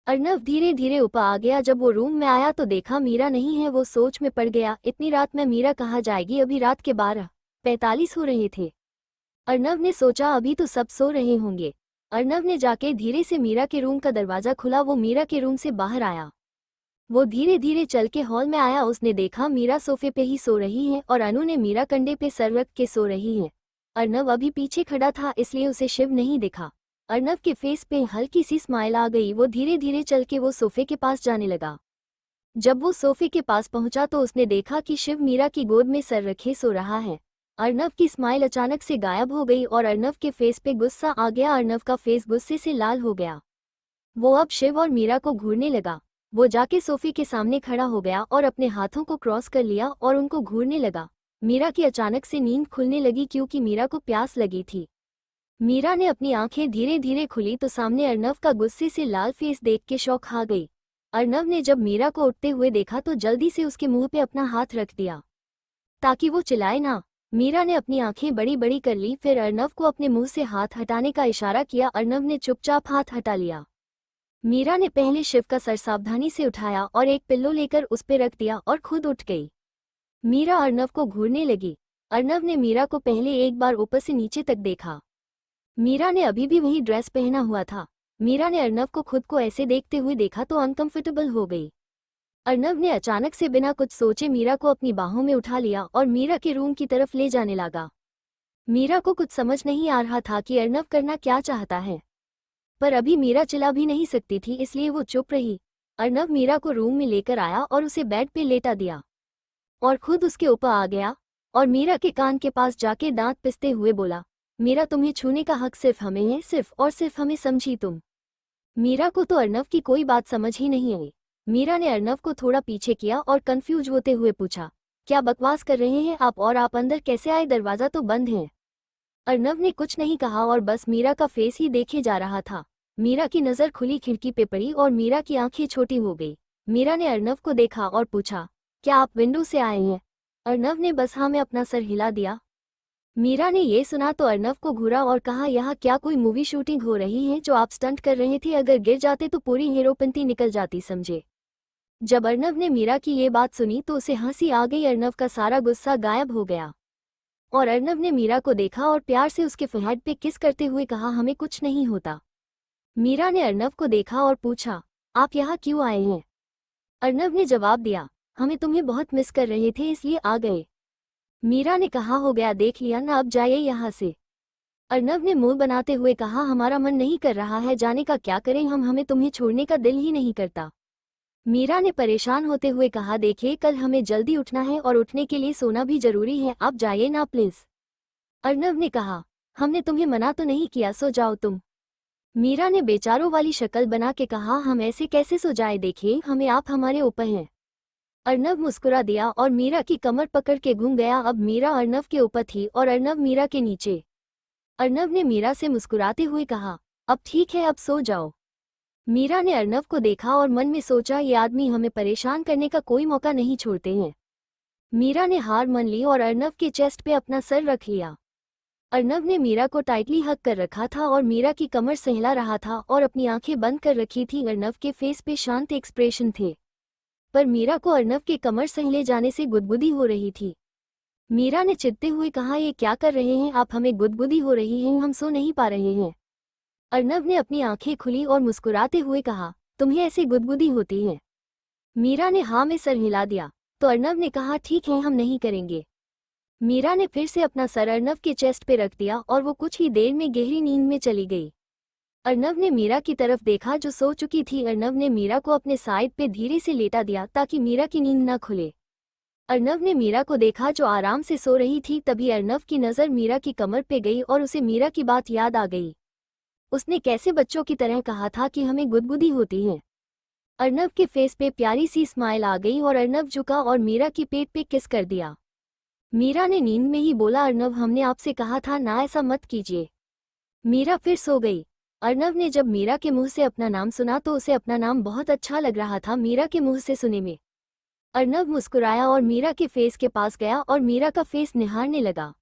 [SPEAKER 1] अर्नव धीरे धीरे ऊपर आ गया। जब वो रूम में आया तो देखा मीरा नहीं है। वो सोच में पड़ गया, इतनी रात में मीरा कहाँ जाएगी, अभी रात के 12:45 हो रहे थे। अर्नव ने सोचा अभी तो सब सो रहे होंगे। अर्नव ने जाके धीरे से मीरा के रूम का दरवाजा खुला। वो मीरा के रूम से बाहर आया। वो धीरे धीरे चल के हॉल में आया। उसने देखा मीरा सोफे पे ही सो रही है और अनु ने मीरा कंधे पे सर रख के सो रही है। अर्नव अभी पीछे खड़ा था इसलिए उसे शिव नहीं दिखा। अर्नव के फेस पे हल्की सी स्माइल आ गई। वो धीरे धीरे चल के वो सोफे के पास जाने लगा। जब वो सोफे के पास पहुंचा तो उसने देखा कि शिव मीरा की गोद में सर रखे सो रहा है। अर्नव की स्माइल अचानक से गायब हो गई और अर्नव के फेस पे गुस्सा आ गया। अर्नव का फेस गुस्से से लाल हो गया। वो अब शिव और मीरा को घूरने लगा। वो जाके सोफे के सामने खड़ा हो गया और अपने हाथों को क्रॉस कर लिया और उनको घूरने लगा। मीरा की अचानक से नींद खुलने लगी क्योंकि मीरा को प्यास लगी थी। मीरा ने अपनी आंखें धीरे धीरे खुली तो सामने अर्नव का गुस्से से लाल फेस देख के शौक खा गई। अर्नव ने जब मीरा को उठते हुए देखा तो जल्दी से उसके मुंह पे अपना हाथ रख दिया ताकि वो चिल्लाए ना। मीरा ने अपनी आंखें बड़ी बड़ी कर ली, फिर अर्नव को अपने मुंह से हाथ हटाने का इशारा किया। अर्नव ने चुपचाप हाथ हटा लिया। मीरा ने पहले शिव का सर सावधानी से उठाया और एक पिल्लो लेकर उस पे रख दिया और खुद उठ गई। मीरा अर्नव को घूरने लगी। अर्नव ने मीरा को पहले एक बार ऊपर से नीचे तक देखा। मीरा ने अभी भी वही ड्रेस पहना हुआ था। मीरा ने अर्नव को खुद को ऐसे देखते हुए देखा तो अनकंफर्टेबल हो गई। अर्नव ने अचानक से बिना कुछ सोचे मीरा को अपनी बाहों में उठा लिया और मीरा के रूम की तरफ ले जाने लगा। मीरा को कुछ समझ नहीं आ रहा था कि अर्नव करना क्या चाहता है, पर अभी मीरा चिल्ला भी नहीं सकती थी, इसलिए वो चुप रही। अर्नव मीरा को रूम में लेकर आया और उसे बेड पे लेटा दिया और खुद उसके ऊपर आ गया और मीरा के कान के पास जाके दांत पिसते हुए बोला, मीरा तुम्हें छूने का हक सिर्फ हमें है, सिर्फ और सिर्फ हमें, समझी तुम। मीरा को तो अर्नव की कोई बात समझ ही नहीं आई। मीरा ने अर्नव को थोड़ा पीछे किया और कंफ्यूज होते हुए पूछा, क्या बकवास कर रहे हैं आप, और आप अंदर कैसे आए, दरवाजा तो बंद है। अर्नव ने कुछ नहीं कहा और बस मीरा का फेस ही देखे जा रहा था। मीरा की नज़र खुली खिड़की पे पड़ी और मीरा की आंखें छोटी हो गई। मीरा ने अर्नव को देखा और पूछा, क्या आप विंडो से आए हैं। अर्नव ने बस हाँ में अपना सर हिला दिया। मीरा ने ये सुना तो अर्नव को घूरा और कहा, यहाँ क्या कोई मूवी शूटिंग हो रही है जो आप स्टंट कर रहे थे, अगर गिर जाते तो पूरी हीरोपंती निकल जाती, समझे। जब अर्नव ने मीरा की ये बात सुनी तो उसे हंसी आ गई। अर्नव का सारा गुस्सा गायब हो गया और अर्नव ने मीरा को देखा और प्यार से उसके फोरहेड पे किस करते हुए कहा, हमें कुछ नहीं होता। मीरा ने अर्नव को देखा और पूछा, आप यहाँ क्यों आए हैं। अर्नव ने जवाब दिया, हमें तुम्हें बहुत मिस कर रहे थे इसलिए आ गए। मीरा ने कहा, हो गया, देख लिया ना, अब जाइए यहाँ से। अर्नव ने मुंह बनाते हुए कहा, हमारा मन नहीं कर रहा है जाने का, क्या करें हम, हमें तुम्हें छोड़ने का दिल ही नहीं करता। मीरा ने परेशान होते हुए कहा, देखिए कल हमें जल्दी उठना है और उठने के लिए सोना भी जरूरी है, आप जाइए ना प्लीज। अर्नव ने कहा, हमने तुम्हें मना तो नहीं किया, सो जाओ तुम। मीरा ने बेचारों वाली शक्ल बना के कहा, हम ऐसे कैसे सो जाए, देखिए हमें, आप हमारे ऊपर हैं। अर्नव मुस्कुरा दिया और मीरा की कमर पकड़ के घूम गया। अब मीरा अर्नव के ऊपर थी और अर्नव मीरा के नीचे। अर्नव ने मीरा से मुस्कुराते हुए कहा, अब ठीक है, अब सो जाओ। मीरा ने अर्नव को देखा और मन में सोचा, ये आदमी हमें परेशान करने का कोई मौका नहीं छोड़ते हैं। मीरा ने हार मान ली और अर्नव के चेस्ट पे अपना सर रख लिया। अर्नव ने मीरा को टाइटली हक कर रखा था और मीरा की कमर सहला रहा था और अपनी आंखें बंद कर रखी थी। अर्नव के फेस पे शांत एक्सप्रेशन थे, पर मीरा को अर्नव के कमर सहले जाने से गुदगुदी हो रही थी। मीरा ने चिढ़ते हुए कहा, ये क्या कर रहे हैं आप, हमें गुदगुदी हो रही है, हम सो नहीं पा रहे हैं। अर्नव ने अपनी आंखें खुली और मुस्कुराते हुए कहा, तुम्हें ऐसे गुदगुदी होती है। मीरा ने हाँ में सर हिला दिया तो अर्नव ने कहा, ठीक है, हम नहीं करेंगे। मीरा ने फिर से अपना सर अर्नव के चेस्ट पे रख दिया और वो कुछ ही देर में गहरी नींद में चली गई। अर्नव ने मीरा की तरफ देखा जो सो चुकी थी। अर्नव ने मीरा को अपने साइड पे धीरे से लेटा दिया ताकि मीरा की नींद न खुले। अर्नव ने मीरा को देखा जो आराम से सो रही थी। तभी अर्नव की नज़र मीरा की कमर पे गई और उसे मीरा की बात याद आ गई। उसने कैसे बच्चों की तरह कहा था कि हमें गुदगुदी होती है। अर्नव के फेस पे प्यारी सी स्माइल आ गई और अर्नव झुका और मीरा की पेट पे किस कर दिया। मीरा ने नींद में ही बोला, अर्नव हमने आपसे कहा था ना, ऐसा मत कीजिए। मीरा फिर सो गई। अर्नव ने जब मीरा के मुंह से अपना नाम सुना तो उसे अपना नाम बहुत अच्छा लग रहा था मीरा के मुंह से सुने में। अर्नव मुस्कुराया और मीरा के फेस के पास गया और मीरा का फेस निहारने लगा।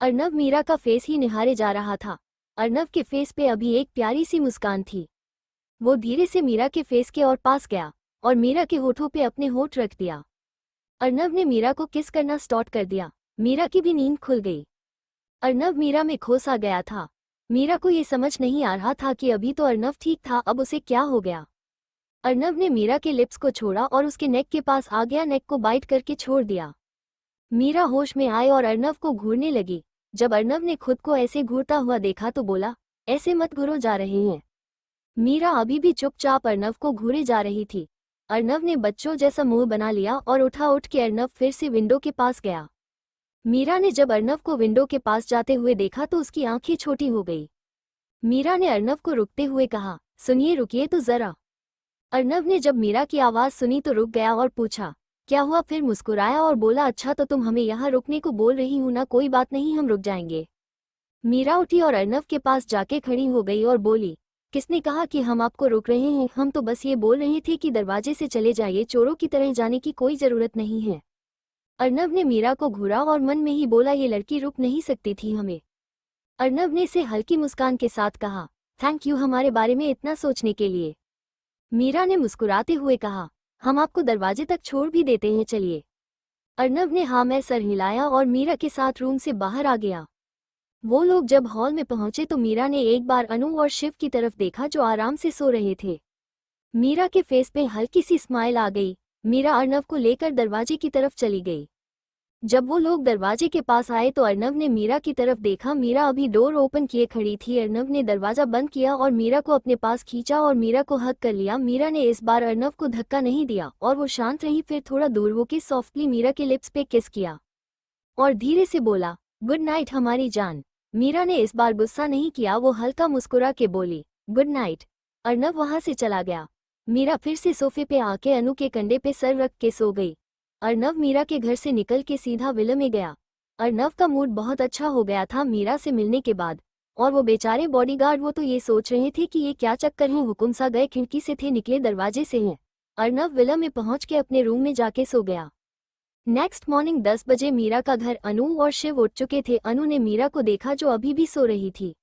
[SPEAKER 1] अर्नव मीरा का फेस ही निहारे जा रहा था। अर्नव के फेस पे अभी एक प्यारी सी मुस्कान थी। वो धीरे से मीरा के फेस के और पास गया और मीरा के होठों पे अपने होठ रख दिया। अर्नव ने मीरा को किस करना स्टार्ट कर दिया। मीरा की भी नींद खुल गई। अर्नव मीरा में खो सा गया था। मीरा को ये समझ नहीं आ रहा था कि अभी तो अर्नव ठीक था, अब उसे क्या हो गया। अर्नव ने मीरा के लिप्स को छोड़ा और उसके नेक के पास आ गया, नेक को बाइट करके छोड़ दिया। मीरा होश में आई और अर्नव को घूरने लगी। जब अर्नव ने खुद को ऐसे घूरता हुआ देखा तो बोला, ऐसे मत घूरो, जा रहे हैं। मीरा अभी भी चुपचाप अर्नव को घूरे जा रही थी। अर्नव ने बच्चों जैसा मुंह बना लिया और उठ के अर्नव फिर से विंडो के पास गया। मीरा ने जब अर्नव को विंडो के पास जाते हुए देखा तो उसकी आंखें छोटी हो गई। मीरा ने अर्नव को रुकते हुए कहा, सुनिए, रुकिए तो जरा। अर्नव ने जब मीरा की आवाज सुनी तो रुक गया और पूछा, क्या हुआ? फिर मुस्कुराया और बोला, अच्छा तो तुम हमें यहाँ रुकने को बोल रही हो ना, कोई बात नहीं, हम रुक जाएंगे। मीरा उठी और अर्नव के पास जाके खड़ी हो गई और बोली, किसने कहा कि हम आपको रोक रहे हैं? हम तो बस ये बोल रहे थे कि दरवाजे से चले जाइए, चोरों की तरह जाने की कोई जरूरत नहीं है। अर्नव ने मीरा को घूरा और मन में ही बोला, ये लड़की रुक नहीं सकती थी हमें। अर्नव ने इसे हल्की मुस्कान के साथ कहा, थैंक यू हमारे बारे में इतना सोचने के लिए। मीरा ने मुस्कुराते हुए कहा, हम आपको दरवाजे तक छोड़ भी देते हैं, चलिए। अर्नव ने हाँ में सर हिलाया और मीरा के साथ रूम से बाहर आ गया। वो लोग जब हॉल में पहुंचे तो मीरा ने एक बार अनु और शिव की तरफ देखा जो आराम से सो रहे थे। मीरा के फेस पे हल्की सी स्माइल आ गई। मीरा अर्नव को लेकर दरवाजे की तरफ चली गई। जब वो लोग दरवाजे के पास आए तो अर्नव ने मीरा की तरफ देखा। मीरा अभी डोर ओपन किए खड़ी थी। अर्नव ने दरवाजा बंद किया और मीरा को अपने पास खींचा और मीरा को हग कर लिया। मीरा ने इस बार अर्नव को धक्का नहीं दिया और वो शांत रही। फिर थोड़ा दूर होकर सॉफ्टली मीरा के लिप्स पे किस किया और धीरे से बोला, गुड नाइट हमारी जान। मीरा ने इस बार गुस्सा नहीं किया, वो हल्का मुस्कुरा के बोली, गुड नाइट। अर्नव वहां से चला गया। मीरा फिर से सोफे पे आके अनु के कंधे पे सर रख के सो गई। अर्नव मीरा के घर से निकल के सीधा विला में गया। अर्नव का मूड बहुत अच्छा हो गया था मीरा से मिलने के बाद। और वो बेचारे बॉडीगार्ड, वो तो ये सोच रहे थे कि ये क्या चक्कर है, हुकुम सा गए खिड़की से थे, निकले दरवाजे से हैं। अर्नव विला में पहुंच के अपने रूम में जाके सो गया। नेक्स्ट मॉर्निंग 10 बजे मीरा का घर अनु और शिव उठ चुके थे। अनु ने मीरा को देखा जो अभी भी सो रही थी।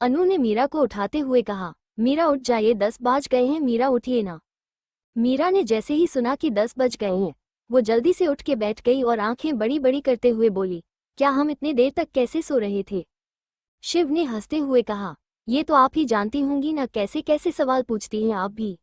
[SPEAKER 1] अनु ने मीरा को उठाते हुए कहा, मीरा उठ जाइए, 10 बज गए हैं, मीरा उठिए ना। मीरा ने जैसे ही सुना कि 10 बज गए हैं वो जल्दी से उठ के बैठ गई और आंखें बड़ी बड़ी करते हुए बोली, क्या हम इतने देर तक कैसे सो रहे थे? शिव ने हंसते हुए कहा, ये तो आप ही जानती होंगी ना, कैसे कैसे सवाल पूछती हैं आप भी।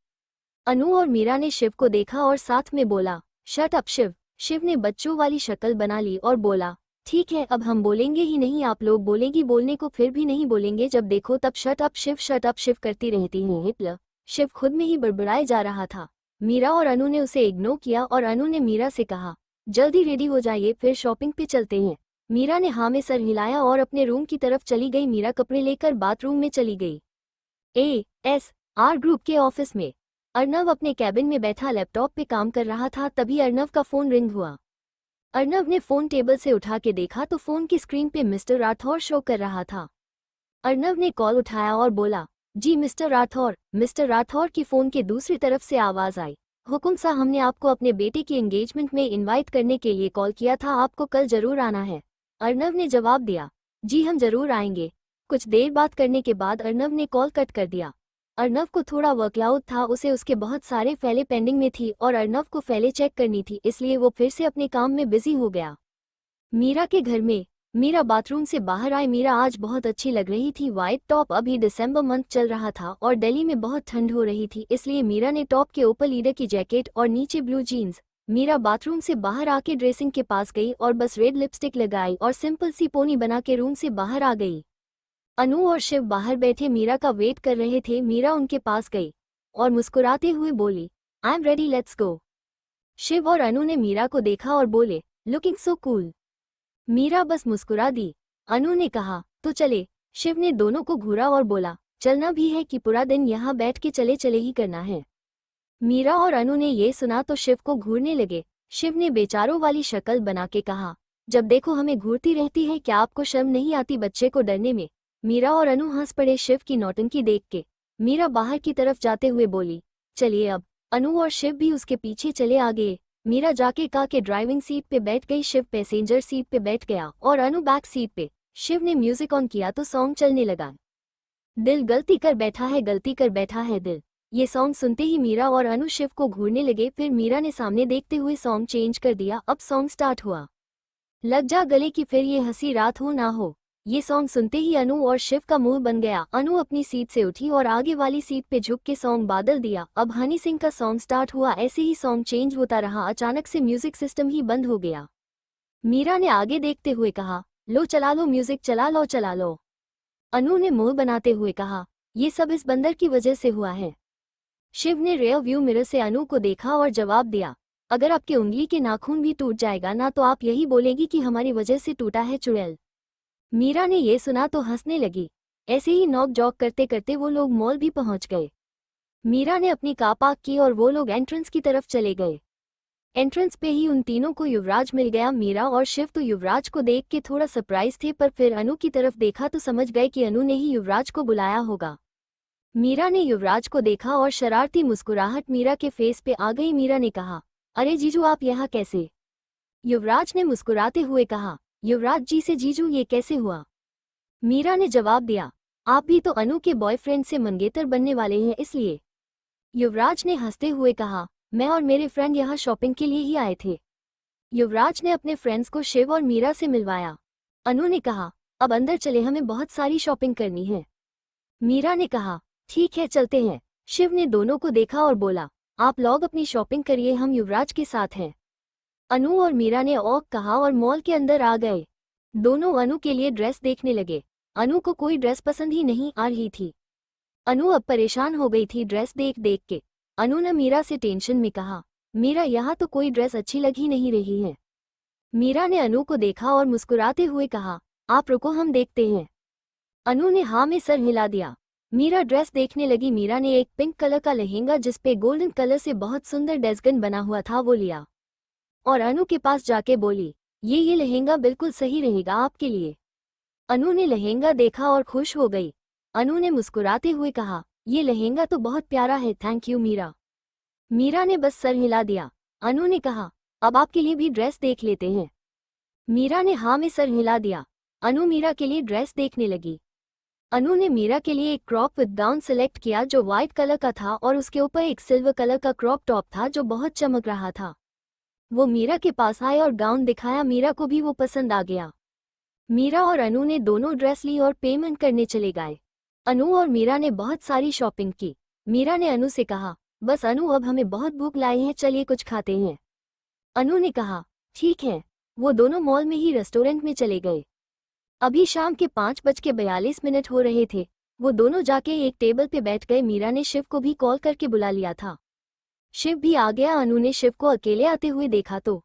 [SPEAKER 1] अनु और मीरा ने शिव को देखा और साथ में बोला, शट अप शिव। शिव ने बच्चों वाली शक्ल बना ली और बोला, ठीक है अब हम बोलेंगे ही नहीं, आप लोग बोलेगी बोलने को फिर भी नहीं बोलेंगे, जब देखो तब शट अप शिव करती रहती हैं हिप्ल। शिव खुद में ही बड़बड़ाए जा रहा था। मीरा और अनु ने उसे इग्नोर किया और अनु ने मीरा से कहा, जल्दी रेडी हो जाइए, फिर शॉपिंग पे चलते हैं। मीरा ने हाँ में सर हिलाया और अपने रूम की तरफ चली गई। मीरा कपड़े लेकर बाथरूम में चली गई। ASR ग्रुप के ऑफिस में अर्नव अपने कैबिन में बैठा लैपटॉप पे काम कर रहा था। तभी अर्नव का फोन रिंग हुआ। अर्नव ने फोन टेबल से उठा के देखा तो फोन की स्क्रीन पे मिस्टर राठौर शो कर रहा था। अर्नव ने कॉल उठाया और बोला, जी मिस्टर राठौर। मिस्टर राठौर की फोन के दूसरी तरफ से आवाज आई, हुकुम सा, हमने आपको अपने बेटे की एंगेजमेंट में इनवाइट करने के लिए कॉल किया था, आपको कल जरूर आना है। अर्नव ने जवाब दिया, जी हम जरूर आएंगे। कुछ देर बात करने के बाद अर्नव ने कॉल कट कर दिया। अर्नव को थोड़ा वर्कलोड था, उसे उसके बहुत सारे फाइलें पेंडिंग में थी और अर्नव को फाइलें चेक करनी थी, इसलिए वो फिर से अपने काम में बिजी हो गया। मीरा के घर में मीरा बाथरूम से बाहर आई। मीरा आज बहुत अच्छी लग रही थी। व्हाइट टॉप, अभी दिसंबर मंथ चल रहा था और दिल्ली में बहुत ठंड हो रही थी, इसलिए मीरा ने टॉप के ऊपर लीडर की जैकेट और नीचे ब्लू जीन्स। मीरा बाथरूम से बाहर आके ड्रेसिंग के पास गई और बस रेड लिपस्टिक लगाई और सिंपल सी पोनी बना के रूम से बाहर आ गई। अनु और शिव बाहर बैठे मीरा का वेट कर रहे थे। मीरा उनके पास गई और मुस्कुराते हुए बोली, I am ready, let's go. Shiv और अनु ने मीरा को देखा और बोले, लुकिंग सो कूल। मीरा बस मुस्कुरा दी। अनु ने कहा, तो चले। शिव ने दोनों को घूरा और बोला, चलना भी है कि पूरा दिन यहाँ बैठ के चले चले ही करना है? मीरा और अनु ने ये सुना तो शिव को घूरने लगे। शिव ने बेचारों वाली शक्ल बना के कहा, जब देखो हमें घूरती रहती है, क्या आपको शर्म नहीं आती बच्चे को डरने में? मीरा और अनु हंस पड़े शिव की नौटंकी देख के। मीरा बाहर की तरफ जाते हुए बोली, चलिए अब। अनु और शिव भी उसके पीछे चले आ गए। मीरा जाके कार के ड्राइविंग सीट पे बैठ गई। शिव पैसेंजर सीट पे बैठ गया और अनु बैक सीट पे। शिव ने म्यूजिक ऑन किया तो सॉन्ग चलने लगा, दिल गलती कर बैठा है, गलती कर बैठा है दिल। ये सॉन्ग सुनते ही मीरा और अनु शिव को घूरने लगे। फिर मीरा ने सामने देखते हुए सॉन्ग चेंज कर दिया। अब सॉन्ग स्टार्ट हुआ, लग जा गले की फिर ये हंसी रात हो ना हो। ये सॉन्ग सुनते ही अनु और शिव का मुंह बन गया। अनु अपनी सीट से उठी और आगे वाली सीट पे झुक के सॉन्ग बादल दिया। अब हनी सिंह का सॉन्ग स्टार्ट हुआ। ऐसे ही सॉन्ग चेंज होता रहा। अचानक से म्यूजिक सिस्टम ही बंद हो गया। मीरा ने आगे देखते हुए कहा, लो चला लो म्यूजिक, चला लो चला लो। अनु ने मुंह बनाते हुए कहा, ये सब इस बंदर की वजह से हुआ है। शिव ने रियर व्यू मिरर से अनु को देखा और जवाब दिया, अगर आपके उंगली के नाखून भी टूट जाएगा ना तो आप यही बोलेगी कि हमारी वजह से टूटा है चुड़ैल। मीरा ने ये सुना तो हंसने लगी। ऐसे ही नॉक जॉक करते करते वो लोग मॉल भी पहुंच गए। मीरा ने अपनी कार पार्क की और वो लोग एंट्रेंस की तरफ चले गए। एंट्रेंस पे ही उन तीनों को युवराज मिल गया। मीरा और शिव तो युवराज को देख के थोड़ा सरप्राइज थे, पर फिर अनु की तरफ देखा तो समझ गए कि अनु ने ही युवराज को बुलाया होगा। मीरा ने युवराज को देखा और शरारती मुस्कुराहट मीरा के फेस पे आ गई। मीरा ने कहा, अरे जीजू आप यहाँ कैसे? युवराज ने मुस्कुराते हुए कहा, युवराज जी से जीजू ये कैसे हुआ? मीरा ने जवाब दिया, आप भी तो अनु के बॉयफ्रेंड से मंगेतर बनने वाले हैं इसलिए। युवराज ने हंसते हुए कहा, मैं और मेरे फ्रेंड यहाँ शॉपिंग के लिए ही आए थे। युवराज ने अपने फ्रेंड्स को शिव और मीरा से मिलवाया। अनु ने कहा, अब अंदर चले, हमें बहुत सारी शॉपिंग करनी है। मीरा ने कहा, ठीक है चलते हैं। शिव ने दोनों को देखा और बोला, आप लोग अपनी शॉपिंग करिए, हम युवराज के साथ हैं। अनु और मीरा ने ओक कहा और मॉल के अंदर आ गए। दोनों अनु के लिए ड्रेस देखने लगे। अनु को कोई ड्रेस पसंद ही नहीं आ रही थी। अनु अब परेशान हो गई थी ड्रेस देख देख के। अनु ने मीरा से टेंशन में कहा, मीरा यहाँ तो कोई ड्रेस अच्छी लग ही नहीं रही है। मीरा ने अनु को देखा और मुस्कुराते हुए कहा, आप रुको हम देखते हैं। अनु ने हाँ में सर हिला दिया। मीरा ड्रेस देखने लगी। मीरा ने एक पिंक कलर का लहंगा जिसपे गोल्डन कलर से बहुत सुंदर डेस्गन बना हुआ था वो लिया और अनु के पास जाके बोली, ये लहंगा बिल्कुल सही रहेगा आपके लिए। अनु ने लहंगा देखा और खुश हो गई। अनु ने मुस्कुराते हुए कहा, ये लहंगा तो बहुत प्यारा है, थैंक यू मीरा। मीरा ने बस सर हिला दिया। अनु ने कहा, अब आपके लिए भी ड्रेस देख लेते हैं। मीरा ने हाँ में सर हिला दिया। अनु मीरा के लिए ड्रेस देखने लगी। अनु ने मीरा के लिए एक क्रॉप विद गाउन सिलेक्ट किया जो व्हाइट कलर का था और उसके ऊपर एक सिल्वर कलर का क्रॉप टॉप था जो बहुत चमक रहा था। वो मीरा के पास आए और गाउन दिखाया। मीरा को भी वो पसंद आ गया। मीरा और अनु ने दोनों ड्रेस ली और पेमेंट करने चले गए। अनु और मीरा ने बहुत सारी शॉपिंग की। मीरा ने अनु से कहा, बस अनु अब हमें बहुत भूख लाई है, चलिए कुछ खाते हैं। अनु ने कहा, ठीक है। वो दोनों मॉल में ही रेस्टोरेंट में चले गए। अभी शाम के 5:42 हो रहे थे। वो दोनों जाके एक टेबल पे बैठ गए। मीरा ने शिव को भी कॉल करके बुला लिया था। शिव भी आ गया। अनु ने शिव को अकेले आते हुए देखा तो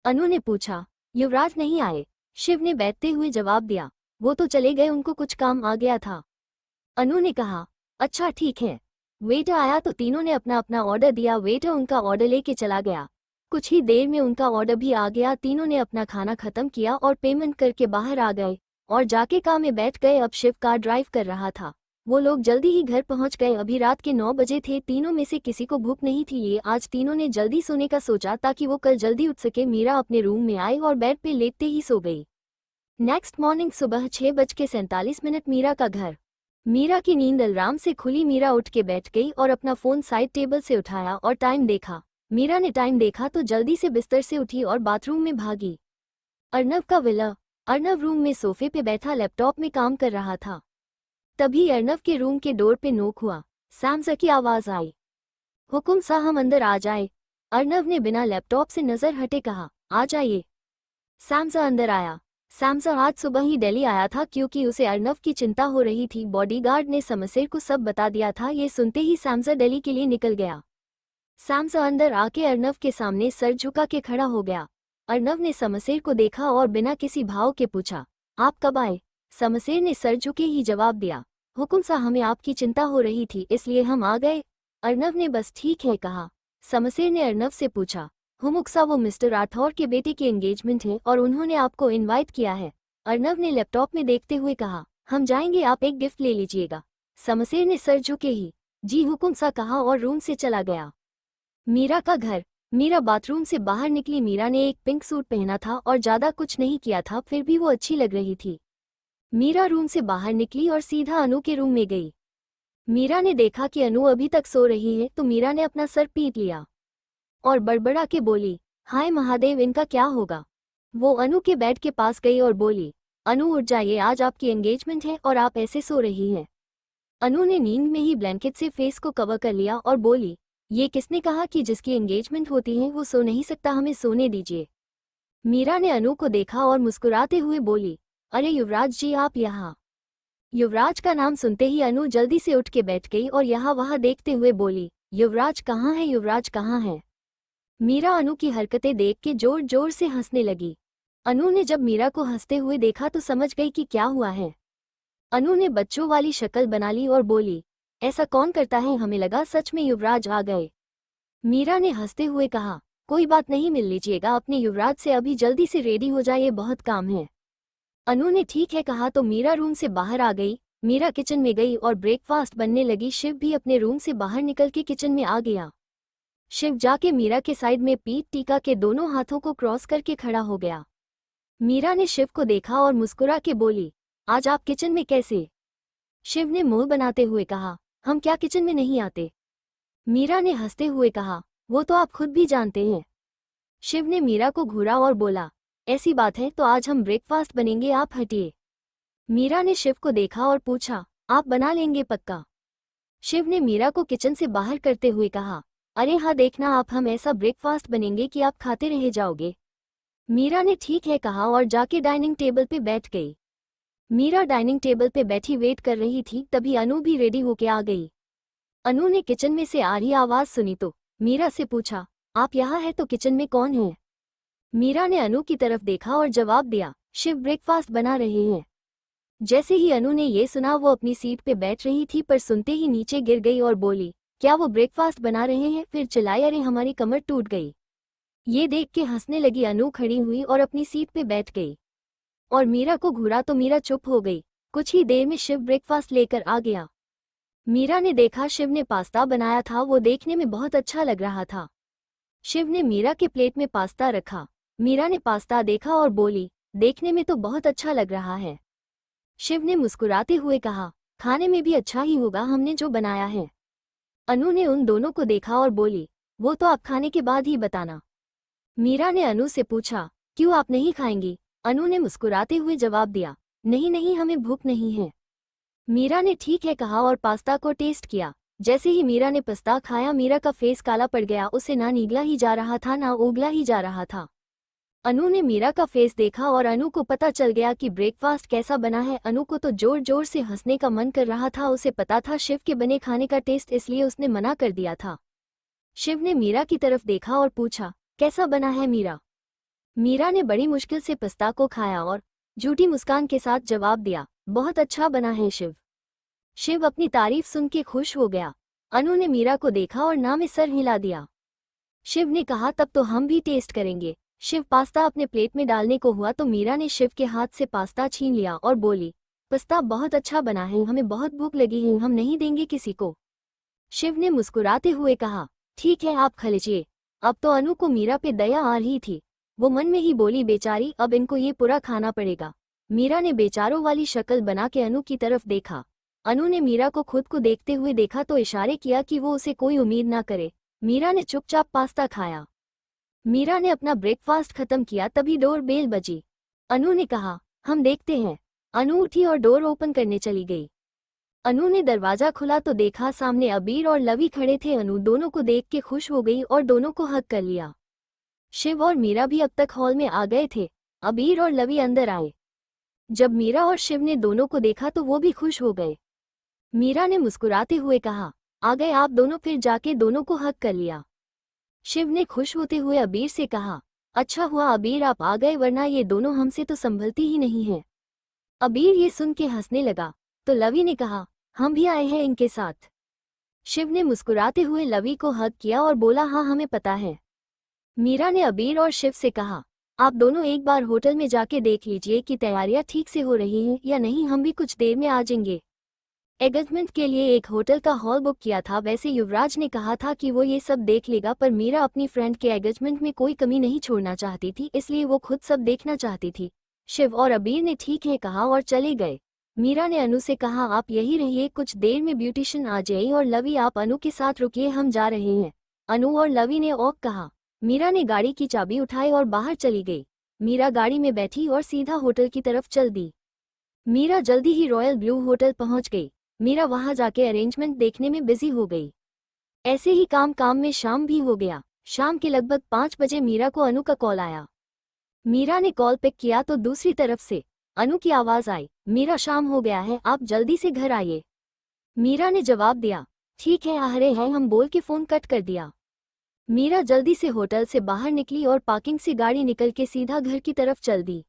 [SPEAKER 1] अनु ने पूछा, युवराज नहीं आए? शिव ने बैठते हुए जवाब दिया, वो तो चले गए, उनको कुछ काम आ गया था। अनु ने कहा, अच्छा ठीक है। वेटर आया तो तीनों ने अपना अपना ऑर्डर दिया। वेटर उनका ऑर्डर लेके चला गया। कुछ ही देर में उनका ऑर्डर भी आ गया। तीनों ने अपना खाना खत्म किया और पेमेंट करके बाहर आ गए और जाके कार में बैठ गए। अब शिव कार ड्राइव कर रहा था। वो लोग जल्दी ही घर पहुंच गए। अभी रात के 9 बजे थे। तीनों में से किसी को भूख नहीं थी। ये आज तीनों ने जल्दी सोने का सोचा ताकि वो कल जल्दी उठ सके। मीरा अपने रूम में आई और बेड पे लेटते ही सो गई। नेक्स्ट मॉर्निंग सुबह 6:47 मीरा का घर। मीरा की नींद अलार्म से खुली। मीरा उठ के बैठ गई और अपना फोन साइड टेबल से उठाया और टाइम देखा। मीरा ने टाइम देखा तो जल्दी से बिस्तर से उठी और बाथरूम में भागी। अर्नव का विला। अर्नव रूम में सोफे पे बैठा लैपटॉप में काम कर रहा था। तभी अर्नव के रूम के डोर पे नोक हुआ। सैमसा की आवाज आई, हुकुम सा हम अंदर आ जाए। अर्नव ने बिना लैपटॉप से नजर हटे कहा, आ जाइए। सैमसा अंदर आया। सैमसा आज सुबह ही दिल्ली आया था क्योंकि उसे अर्नव की चिंता हो रही थी। बॉडीगार्ड ने समसेर को सब बता दिया था। ये सुनते ही सैमसा दिल्ली के लिए निकल गया। सैमसा अंदर आके अर्नव के सामने सर झुका के खड़ा हो गया। अर्नव ने समसेर को देखा और बिना किसी भाव के पूछा, आप कब आए? समसेर ने सर झुके ही जवाब दिया, हुकुम सा हमें आपकी चिंता हो रही थी इसलिए हम आ गए। अर्नव ने बस ठीक है कहा। समसेर ने अर्नव से पूछा, हुमुक्सा वो मिस्टर राठौर के बेटे की एंगेजमेंट है और उन्होंने आपको इनवाइट किया है। अर्नव ने लैपटॉप में देखते हुए कहा, हम जाएंगे, आप एक गिफ्ट ले लीजिएगा। समसेर ने सर झुके ही जी हुकुम सा कहा और रूम से चला गया। मीरा का घर। मीरा बाथरूम से बाहर निकली। मीरा ने एक पिंक सूट पहना था और ज्यादा कुछ नहीं किया था, फिर भी वो अच्छी लग रही थी। मीरा रूम से बाहर निकली और सीधा अनु के रूम में गई। मीरा ने देखा कि अनु अभी तक सो रही है तो मीरा ने अपना सर पीट लिया और बड़बड़ा के बोली, हाय महादेव, इनका क्या होगा। वो अनु के बेड के पास गई और बोली, अनु उठ जाइए, आज आपकी एंगेजमेंट है और आप ऐसे सो रही हैं। अनु ने नींद में ही ब्लैंकेट से फेस को कवर कर लिया और बोली, ये किसने कहा कि जिसकी एंगेजमेंट होती है वो सो नहीं सकता, हमें सोने दीजिए। मीरा ने अनु को देखा और मुस्कुराते हुए बोली, अरे युवराज जी आप यहाँ। युवराज का नाम सुनते ही अनु जल्दी से उठ के बैठ गई और यहाँ वहाँ देखते हुए बोली, युवराज कहाँ है, युवराज कहाँ है। मीरा अनु की हरकतें देख के जोर जोर से हंसने लगी। अनु ने जब मीरा को हंसते हुए देखा तो समझ गई कि क्या हुआ है। अनु ने बच्चों वाली शक्ल बना ली और बोली, ऐसा कौन करता है, हमें लगा सच में युवराज आ गए। मीरा ने हंसते हुए कहा, कोई बात नहीं, मिल लीजिएगा अपने युवराज से, अभी जल्दी से रेडी हो जाइए, बहुत काम है। अनु ने ठीक है कहा तो मीरा रूम से बाहर आ गई। मीरा किचन में गई और ब्रेकफास्ट बनने लगी। शिव भी अपने रूम से बाहर निकल के किचन में आ गया। शिव जाके मीरा के साइड में पीठ टीका के दोनों हाथों को क्रॉस करके खड़ा हो गया। मीरा ने शिव को देखा और मुस्कुरा के बोली, आज आप किचन में कैसे। शिव ने मुंह बनाते हुए कहा, हम क्या किचन में नहीं आते। मीरा ने हंसते हुए कहा, वो तो आप खुद भी जानते हैं। शिव ने मीरा को घूरा और बोला, ऐसी बात है तो आज हम ब्रेकफास्ट बनेंगे, आप हटिए। मीरा ने शिव को देखा और पूछा, आप बना लेंगे पक्का। शिव ने मीरा को किचन से बाहर करते हुए कहा, अरे हाँ देखना आप, हम ऐसा ब्रेकफास्ट बनेंगे कि आप खाते रह जाओगे। मीरा ने ठीक है कहा और जाके डाइनिंग टेबल पे बैठ गई। मीरा डाइनिंग टेबल पे बैठी वेट कर रही थी, तभी अनु भी रेडी होके आ गई। अनु ने किचन में से आ रही आवाज सुनी तो मीरा से पूछा, आप यहाँ है तो किचन में कौन है। मीरा ने अनु की तरफ देखा और जवाब दिया, शिव ब्रेकफास्ट बना रहे हैं। जैसे ही अनु ने ये सुना वो अपनी सीट पे बैठ रही थी पर सुनते ही नीचे गिर गई और बोली, क्या वो ब्रेकफास्ट बना रहे हैं। फिर चिल्लाई, अरे हमारी कमर टूट गई। ये देख के हंसने लगी। अनु खड़ी हुई और अपनी सीट पे बैठ गई और मीरा को घूरा तो मीरा चुप हो गई। कुछ ही देर में शिव ब्रेकफास्ट लेकर आ गया। मीरा ने देखा शिव ने पास्ता बनाया था, वो देखने में बहुत अच्छा लग रहा था। शिव ने मीरा के प्लेट में पास्ता रखा। मीरा ने पास्ता देखा और बोली, देखने में तो बहुत अच्छा लग रहा है। शिव ने मुस्कुराते हुए कहा, खाने में भी अच्छा ही होगा, हमने जो बनाया है। अनु ने उन दोनों को देखा और बोली, वो तो आप खाने के बाद ही बताना। मीरा ने अनु से पूछा, क्यों आप नहीं खाएंगी। अनु ने मुस्कुराते हुए जवाब दिया, नहीं नहीं, हमें भूख नहीं है। मीरा ने ठीक है कहा और पास्ता को टेस्ट किया। जैसे ही मीरा ने पास्ता खाया मीरा का फेस काला पड़ गया। उसे ना निगला ही जा रहा था ना उगला ही जा रहा था। अनु ने मीरा का फेस देखा और अनु को पता चल गया कि ब्रेकफास्ट कैसा बना है। अनु को तो जोर जोर से हंसने का मन कर रहा था। उसे पता था शिव के बने खाने का टेस्ट, इसलिए उसने मना कर दिया था। शिव ने मीरा की तरफ देखा और पूछा, कैसा बना है मीरा। मीरा ने बड़ी मुश्किल से पास्ता को खाया और झूठी मुस्कान के साथ जवाब दिया, बहुत अच्छा बना है शिव। शिव अपनी तारीफ सुन के खुश हो गया। अनु ने मीरा को देखा और ना में सर हिला दिया। शिव ने कहा, तब तो हम भी टेस्ट करेंगे। शिव पास्ता अपने प्लेट में डालने को हुआ तो मीरा ने शिव के हाथ से पास्ता छीन लिया और बोली, पास्ता बहुत अच्छा बना है, हमें बहुत भूख लगी है, हम नहीं देंगे किसी को। शिव ने मुस्कुराते हुए कहा, ठीक है आप खा लीजिए। अब तो अनु को मीरा पे दया आ रही थी। वो मन में ही बोली, बेचारी, अब इनको ये पूरा खाना पड़ेगा। मीरा ने बेचारों वाली शक्ल बना के अनु की तरफ देखा। अनु ने मीरा को खुद को देखते हुए देखा तो इशारे किया कि वो उसे कोई उम्मीद ना करे। मीरा ने चुपचाप पास्ता खाया। मीरा ने अपना ब्रेकफास्ट खत्म किया तभी डोर बेल बजी। अनु ने कहा, हम देखते हैं। अनु उठी और डोर ओपन करने चली गई। अनु ने दरवाजा खुला तो देखा सामने अबीर और लवी खड़े थे। अनु दोनों को देख के खुश हो गई और दोनों को हग कर लिया। शिव और मीरा भी अब तक हॉल में आ गए थे। अबीर और लवी अंदर आए। जब मीरा और शिव ने दोनों को देखा तो वो भी खुश हो गए। मीरा ने मुस्कुराते हुए कहा, आ गए आप दोनों। फिर जाके दोनों को हग कर लिया। शिव ने खुश होते हुए अबीर से कहा, अच्छा हुआ अबीर आप आ गए, वरना ये दोनों हमसे तो संभलती ही नहीं है। अबीर ये सुन के हंसने लगा तो लवी ने कहा, हम भी आए हैं इनके साथ। शिव ने मुस्कुराते हुए लवी को हग किया और बोला, हाँ हमें पता है। मीरा ने अबीर और शिव से कहा, आप दोनों एक बार होटल में जाके देख लीजिए कि तैयारियां ठीक से हो रही हैं या नहीं, हम भी कुछ देर में आ जाएंगे। एंगेजमेंट के लिए एक होटल का हॉल बुक किया था। वैसे युवराज ने कहा था कि वो ये सब देख लेगा, पर मीरा अपनी फ्रेंड के एंगेजमेंट में कोई कमी नहीं छोड़ना चाहती थी, इसलिए वो खुद सब देखना चाहती थी। शिव और अबीर ने ठीक है कहा और चले गए। मीरा ने अनु से कहा, आप यही रहिए, कुछ देर में ब्यूटिशियन आ जाए, और लवी आप अनु के साथ रुकिए, हम जा रहे हैं। अनु और लवी ने ओक कहा। मीरा ने गाड़ी की चाबी उठाई और बाहर चली गई। मीरा गाड़ी में बैठी और सीधा होटल की तरफ चल दी। मीरा जल्दी ही रॉयल ब्लू होटल पहुंच गई। मीरा वहां जाके अरेंजमेंट देखने में बिजी हो गई। ऐसे ही काम में शाम भी हो गया। शाम के लगभग 5 बजे मीरा को अनु का कॉल आया। मीरा ने कॉल पिक किया तो दूसरी तरफ से अनु की आवाज आई, मीरा शाम हो गया है, आप जल्दी से घर आइए। मीरा ने जवाब दिया, ठीक है आ रहे हैं हम बोल के फोन कट कर दिया। मीरा जल्दी से होटल से बाहर निकली और पार्किंग से गाड़ी निकल के सीधा घर की तरफ चल दी।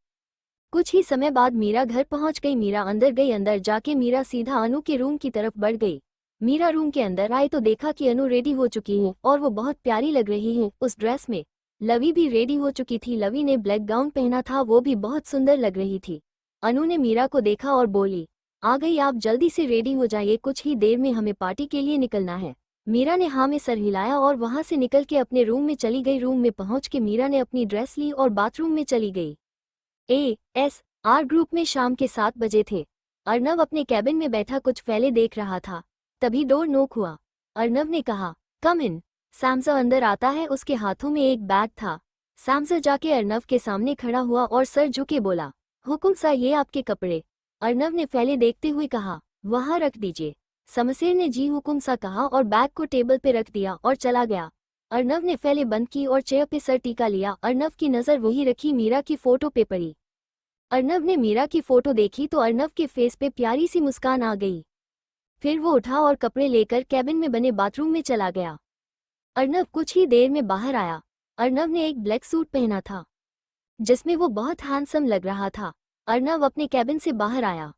[SPEAKER 1] कुछ ही समय बाद मीरा घर पहुंच गई। मीरा अंदर गई। अंदर जाके मीरा सीधा अनु के रूम की तरफ बढ़ गई। मीरा रूम के अंदर आई तो देखा कि अनु रेडी हो चुकी है और वो बहुत प्यारी लग रही है उस ड्रेस में। लवी भी रेडी हो चुकी थी। लवी ने ब्लैक गाउन पहना था, वो भी बहुत सुंदर लग रही थी। अनु ने मीरा को देखा और बोली, आ गई आप, जल्दी से रेडी हो जाइए, कुछ ही देर में हमें पार्टी के लिए निकलना है। मीरा ने हाँ में सर हिलाया और वहां से निकल के अपने रूम में चली गई। रूम में पहुंच के मीरा ने अपनी ड्रेस ली और बाथरूम में चली गई। ASR ग्रुप में शाम के 7 बजे थे। अर्नव अपने कैबिन में बैठा कुछ फैले देख रहा था। तभी डोर नॉक हुआ। अर्नव ने कहा, कम इन। सैमसा अंदर आता है। उसके हाथों में एक बैग था। सैमसा जाके अर्नव के सामने खड़ा हुआ और सर झुके बोला, हुकुम सा ये आपके कपड़े। अर्नव ने फैले देखते हुए कहा, वहां रख दीजिए। शमशेर ने जी हुकुम सा कहा और बैग को टेबल पे रख दिया और चला गया। अर्नव ने फैले बंद की और चेयर पे सर टीका लिया। अर्नव की नज़र वही रखी मीरा की फोटो पे पड़ी। अर्नव ने मीरा की फोटो देखी तो अर्नव के फेस पे प्यारी सी मुस्कान आ गई। फिर वो उठा और कपड़े लेकर कैबिन में बने बाथरूम में चला गया। अर्नव कुछ ही देर में बाहर आया। अर्नव ने एक ब्लैक सूट पहना था जिसमें वो बहुत हैंडसम लग रहा था। अर्नव अपने कैबिन से बाहर आया।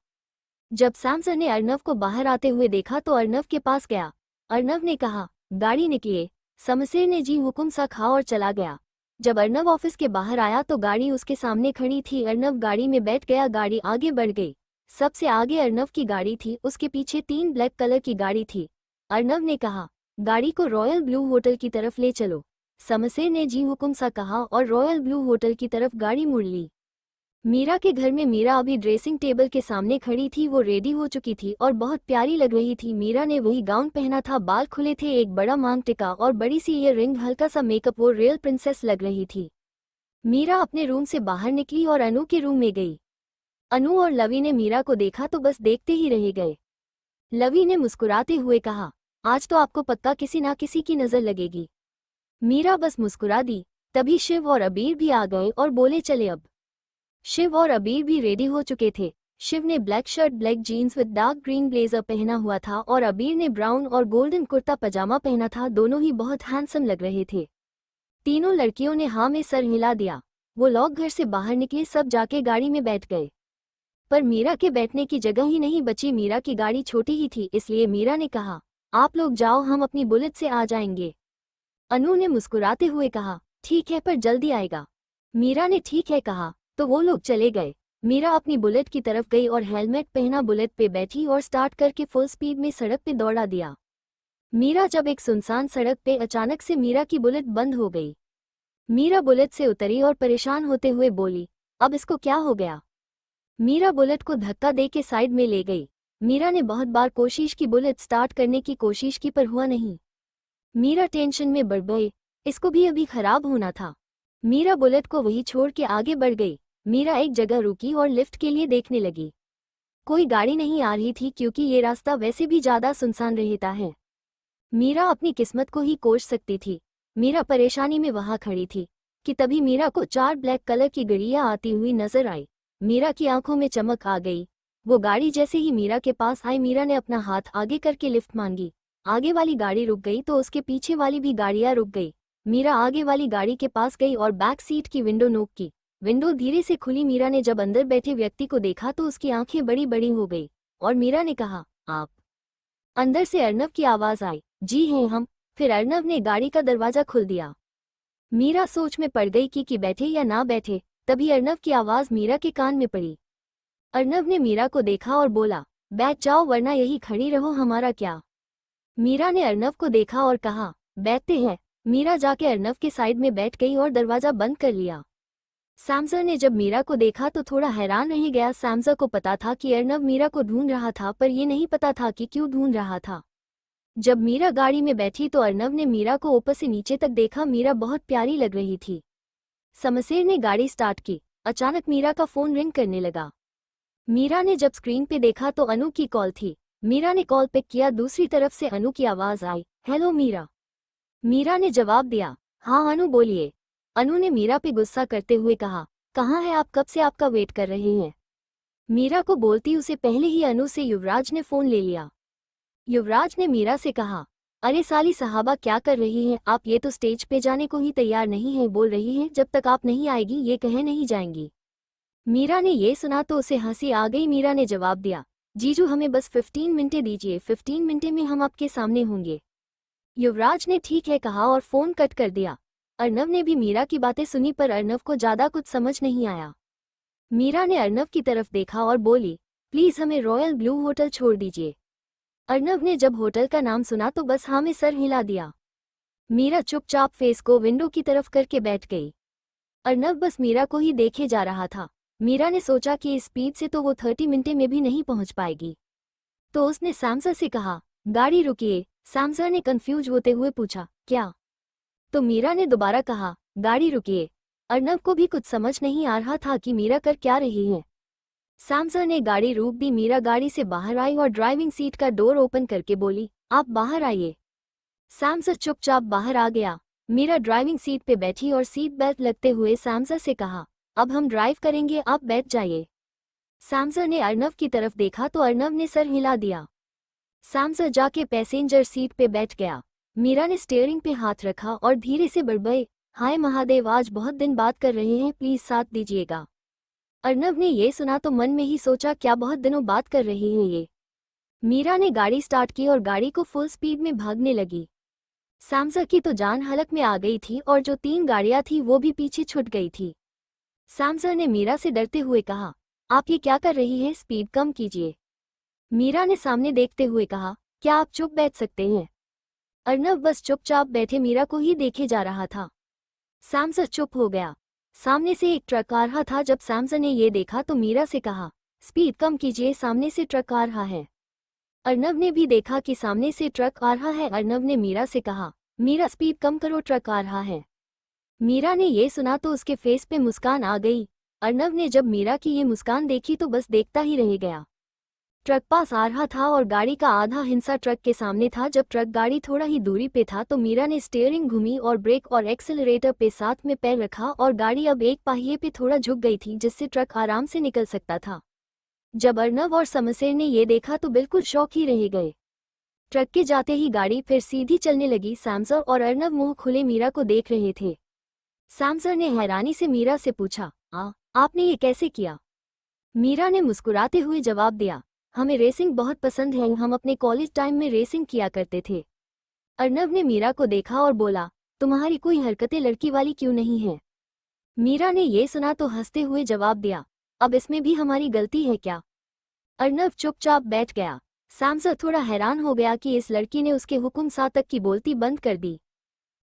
[SPEAKER 1] जब सैमसा ने अर्नव को बाहर आते हुए देखा तो अर्नव के पास गया। अर्नव ने कहा, गाड़ी निकलिए। शमशेर ने जी हुकुम सा कहा और चला गया। जब अर्नव ऑफिस के बाहर आया तो गाड़ी उसके सामने खड़ी थी। अर्नव गाड़ी में बैठ गया। गाड़ी आगे बढ़ गई। सबसे आगे अर्नव की गाड़ी थी, उसके पीछे 3 ब्लैक कलर की गाड़ी थी। अर्नव ने कहा, गाड़ी को रॉयल ब्लू होटल की तरफ ले चलो। शमशेर ने जी हुकुम सा कहा और रॉयल ब्लू होटल की तरफ गाड़ी मुड़ ली। मीरा के घर में मीरा अभी ड्रेसिंग टेबल के सामने खड़ी थी। वो रेडी हो चुकी थी और बहुत प्यारी लग रही थी। मीरा ने वही गाउन पहना था, बाल खुले थे, एक बड़ा मांग टिका और बड़ी सी ईयर रिंग, हल्का सा मेकअप, वो रियल प्रिंसेस लग रही थी। मीरा अपने रूम से बाहर निकली और अनु के रूम में गई। अनु और लवी ने मीरा को देखा तो बस देखते ही रह गए। लवी ने मुस्कुराते हुए कहा, आज तो आपको पक्का किसी ना किसी की नजर लगेगी। मीरा बस मुस्कुरा दी। तभी शिव और अबीर भी आ गए और बोले, चले अब। शिव और अबीर भी रेडी हो चुके थे। शिव ने black shirt, black jeans with dark green blazer पहना हुआ था और अबीर ने ब्राउन और गोल्डन कुर्ता पजामा पहना था। दोनों ही बहुत हैंडसम लग रहे थे। तीनों लड़कियों ने हाँ में सर हिला दिया। वो लोग घर से बाहर निकले, सब जाके गाड़ी में बैठ गए। पर मीरा के बैठने की जगह ही नहीं बची। मीरा की गाड़ी छोटी ही थी, इसलिए मीरा ने कहा, आप लोग जाओ, हम अपनी बुलेट से आ जाएंगे। अनु ने मुस्कुराते हुए कहा, ठीक है पर जल्दी आएगा। मीरा ने ठीक है कहा तो वो लोग चले गए। मीरा अपनी बुलेट की तरफ गई और हेलमेट पहना बुलेट पे बैठी और स्टार्ट करके फुल स्पीड में सड़क पे दौड़ा दिया। मीरा जब एक सुनसान सड़क पे अचानक से मीरा की बुलेट बंद हो गई। मीरा बुलेट से उतरी और परेशान होते हुए बोली, अब इसको क्या हो गया। मीरा बुलेट को धक्का दे के साइड में ले गई। मीरा ने बहुत बार कोशिश की बुलेट स्टार्ट करने की कोशिश की पर हुआ नहीं। मीरा टेंशन में बढ़ गई, इसको भी अभी खराब होना था। मीरा बुलेट को वही छोड़ के आगे बढ़ गई। मीरा एक जगह रुकी और लिफ्ट के लिए देखने लगी। कोई गाड़ी नहीं आ रही थी क्योंकि ये रास्ता वैसे भी ज्यादा सुनसान रहता है। मीरा अपनी किस्मत को ही कोस सकती थी। मीरा परेशानी में वहां खड़ी थी कि तभी मीरा को 4 ब्लैक कलर की गाड़ियां आती हुई नजर आई। मीरा की आंखों में चमक आ गई। वो गाड़ी जैसे ही मीरा के पास आई, मीरा ने अपना हाथ आगे करके लिफ्ट मांगी। आगे वाली गाड़ी रुक गई तो उसके पीछे वाली भी गाड़ियां रुक गई। मीरा आगे वाली गाड़ी के पास गई और बैक सीट की विंडो नोक की। विंडो धीरे से खुली। मीरा ने जब अंदर बैठे व्यक्ति को देखा तो उसकी आंखें बड़ी बड़ी हो गई और मीरा ने कहा, आप। अंदर से अर्नव की आवाज आई, जी हैं हम। फिर अर्नव ने गाड़ी का दरवाजा खोल दिया। मीरा सोच में पड़ गई कि बैठे या ना बैठे। तभी अर्नव की आवाज मीरा के कान में पड़ी। अर्नव ने मीरा को देखा और बोला, बैठ जाओ वरना यही खड़ी रहो, हमारा क्या। मीरा ने अर्नव को देखा और कहा, बैठते हैं। मीरा जाके अर्नव के साइड में बैठ गई और दरवाजा बंद कर लिया। सैमसा ने जब मीरा को देखा तो थोड़ा हैरान रह गया। सैमसा को पता था कि अर्नव मीरा को ढूंढ रहा था, पर ये नहीं पता था कि क्यों ढूंढ रहा था। जब मीरा गाड़ी में बैठी तो अर्नव ने मीरा को ऊपर से नीचे तक देखा। मीरा बहुत प्यारी लग रही थी। शमशेर ने गाड़ी स्टार्ट की। अचानक मीरा का फोन रिंग करने लगा। मीरा ने जब स्क्रीन पे देखा तो अनु की कॉल थी। मीरा ने कॉल पिक किया। दूसरी तरफ से अनु की आवाज आई, हेलो मीरा। मीरा ने जवाब दिया, हाँ अनु बोलिए। अनु ने मीरा पे गुस्सा करते हुए कहा, कहाँ है आप, कब से आपका वेट कर रहे हैं। मीरा को बोलती उसे पहले ही अनु से युवराज ने फोन ले लिया। युवराज ने मीरा से कहा, अरे साली साहबा क्या कर रही हैं आप, ये तो स्टेज पे जाने को ही तैयार नहीं है, बोल रही है जब तक आप नहीं आएगी ये कहे नहीं जाएंगी। मीरा ने ये सुना तो उसे हंसी आ गई। मीरा ने जवाब दिया, जीजू हमें बस 15 मिनटें दीजिए, 15 मिनटें में हम आपके सामने होंगे। युवराज ने ठीक है कहा और फोन कट कर दिया। अर्नव ने भी मीरा की बातें सुनी पर अर्नव को ज्यादा कुछ समझ नहीं आया। मीरा ने अर्नव की तरफ देखा और बोली, प्लीज हमें रॉयल ब्लू होटल छोड़ दीजिए। अर्नव ने जब होटल का नाम सुना तो बस हाँ में सर हिला दिया। मीरा चुपचाप फेस को विंडो की तरफ करके बैठ गई। अर्नव बस मीरा को ही देखे जा रहा था। मीरा ने सोचा कि इस स्पीड से तो वो 30 मिनटें में भी नहीं पहुंच पाएगी, तो उसने सैमसर से कहा, गाड़ी रुकिए। सैमसर ने कंफ्यूज होते हुए पूछा, क्या? तो मीरा ने दोबारा कहा, गाड़ी रुकिए। अर्नव को भी कुछ समझ नहीं आ रहा था कि मीरा कर क्या रही है। सैमसर ने गाड़ी रोक दी। मीरा गाड़ी से बाहर आई और ड्राइविंग सीट का डोर ओपन करके बोली, आप बाहर आइए। सैमसर चुपचाप बाहर आ गया। मीरा ड्राइविंग सीट पे बैठी और सीट बेल्ट लगते हुए सैमसर से कहा, अब हम ड्राइव करेंगे, आप बैठ जाइए। सैमसर ने अर्नव की तरफ देखा तो अर्नव ने सर हिला दिया। सैमसर जाके पैसेंजर सीट पे बैठ गया। मीरा ने स्टीयरिंग पे हाथ रखा और धीरे से बड़बड़ाई, हाय महादेव आज बहुत दिन बात कर रहे हैं, प्लीज साथ दीजिएगा। अर्नव ने ये सुना तो मन में ही सोचा, क्या बहुत दिनों बात कर रही है ये। मीरा ने गाड़ी स्टार्ट की और गाड़ी को फुल स्पीड में भागने लगी। सैमसर की तो जान हलक में आ गई थी और जो 3 गाड़ियां थी वो भी पीछे छूट गई थी। सैमसर ने मीरा से डरते हुए कहा, आप ये क्या कर रही है, स्पीड कम कीजिए। मीरा ने सामने देखते हुए कहा, क्या आप चुप बैठ सकते हैं? अर्नव बस चुपचाप बैठे मीरा को ही देखे जा रहा था। सैमसर चुप हो गया। सामने से एक ट्रक आ रहा था। जब सैमसर ने ये देखा तो मीरा से कहा, स्पीड कम कीजिए, सामने से ट्रक आ रहा है। अर्नव ने भी देखा कि सामने से ट्रक आ रहा है। अर्नव ने मीरा से कहा, मीरा स्पीड कम करो, ट्रक आ रहा है। मीरा ने ये सुना तो उसके फेस पे मुस्कान आ गई। अर्नव ने जब मीरा की ये मुस्कान देखी तो बस देखता ही रह गया। ट्रक पास आ रहा था और गाड़ी का आधा हिस्सा ट्रक के सामने था। जब ट्रक गाड़ी थोड़ा ही दूरी पे था तो मीरा ने स्टीयरिंग घुमी और ब्रेक और एक्सेलरेटर पे साथ में पैर रखा और गाड़ी अब एक पहिए पे थोड़ा झुक गई थी जिससे ट्रक आराम से निकल सकता था। जब अर्नव और समसेर ने ये देखा तो बिल्कुल शॉक ही रह गए। ट्रक के जाते ही गाड़ी फिर सीधी चलने लगी। सैमसर और अर्नव मुंह खुले मीरा को देख रहे थे। सैमसर ने हैरानी से मीरा से पूछा, आपने ये कैसे किया? मीरा ने मुस्कुराते हुए जवाब दिया, हमें रेसिंग बहुत पसंद है, हम अपने कॉलेज टाइम में रेसिंग किया करते थे। अर्नव ने मीरा को देखा और बोला, तुम्हारी कोई हरकतें लड़की वाली क्यों नहीं है? मीरा ने ये सुना तो हंसते हुए जवाब दिया, अब इसमें भी हमारी गलती है क्या? अर्नव चुपचाप बैठ गया। सैमसर थोड़ा हैरान हो गया कि इस लड़की ने उसके हुक्म सा तक की बोलती बंद कर दी।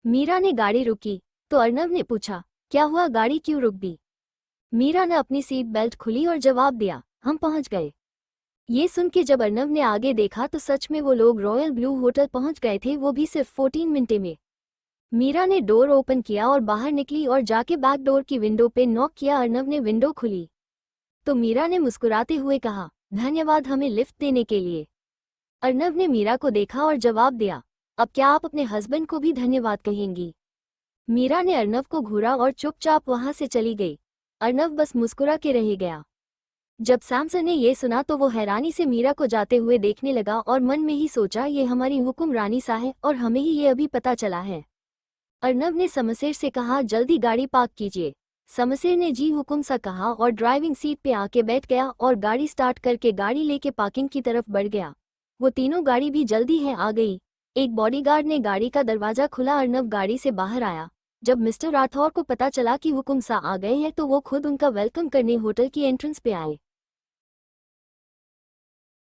[SPEAKER 1] मीरा ने गाड़ी रुकी तो अर्नव ने पूछा, क्या हुआ, गाड़ी क्यों रुक दी? मीरा ने अपनी सीट बेल्ट खुली और जवाब दिया, हम पहुंच गए। ये सुन के जब अर्नव ने आगे देखा तो सच में वो लोग रॉयल ब्लू होटल पहुंच गए थे, वो भी सिर्फ 14 मिनटें में। मीरा ने डोर ओपन किया और बाहर निकली और जाके बैक डोर की विंडो पे नॉक किया। अर्नव ने विंडो खुली तो मीरा ने मुस्कुराते हुए कहा, धन्यवाद हमें लिफ्ट देने के लिए। अर्नव ने मीरा को देखा और जवाब दिया, अब क्या आप अपने हस्बैंड को भी धन्यवाद कहेंगी? मीरा ने अर्नव को घूरा और चुपचाप वहां से चली गई। अर्नव बस मुस्कुरा के रह गया। जब सैमसर ने ये सुना तो वो हैरानी से मीरा को जाते हुए देखने लगा और मन में ही सोचा, ये हमारी हुक्मरानी सा है और हमें ही ये अभी पता चला है। अर्नव ने समसेर से कहा, जल्दी गाड़ी पार्क कीजिए। समसेर ने जी हुक्म सा कहा और ड्राइविंग सीट पे आके बैठ गया और गाड़ी स्टार्ट करके गाड़ी लेके पार्किंग की तरफ बढ़ गया। वो तीनों गाड़ी भी जल्दी है आ गई। एक बॉडीगार्ड ने गाड़ी का दरवाजा खुला। अर्नव गाड़ी से बाहर आया। जब मिस्टर राठौर को पता चला कि हुक्म सा आ गए हैं तो वो खुद उनका वेलकम करने होटल की एंट्रेंस पे आए।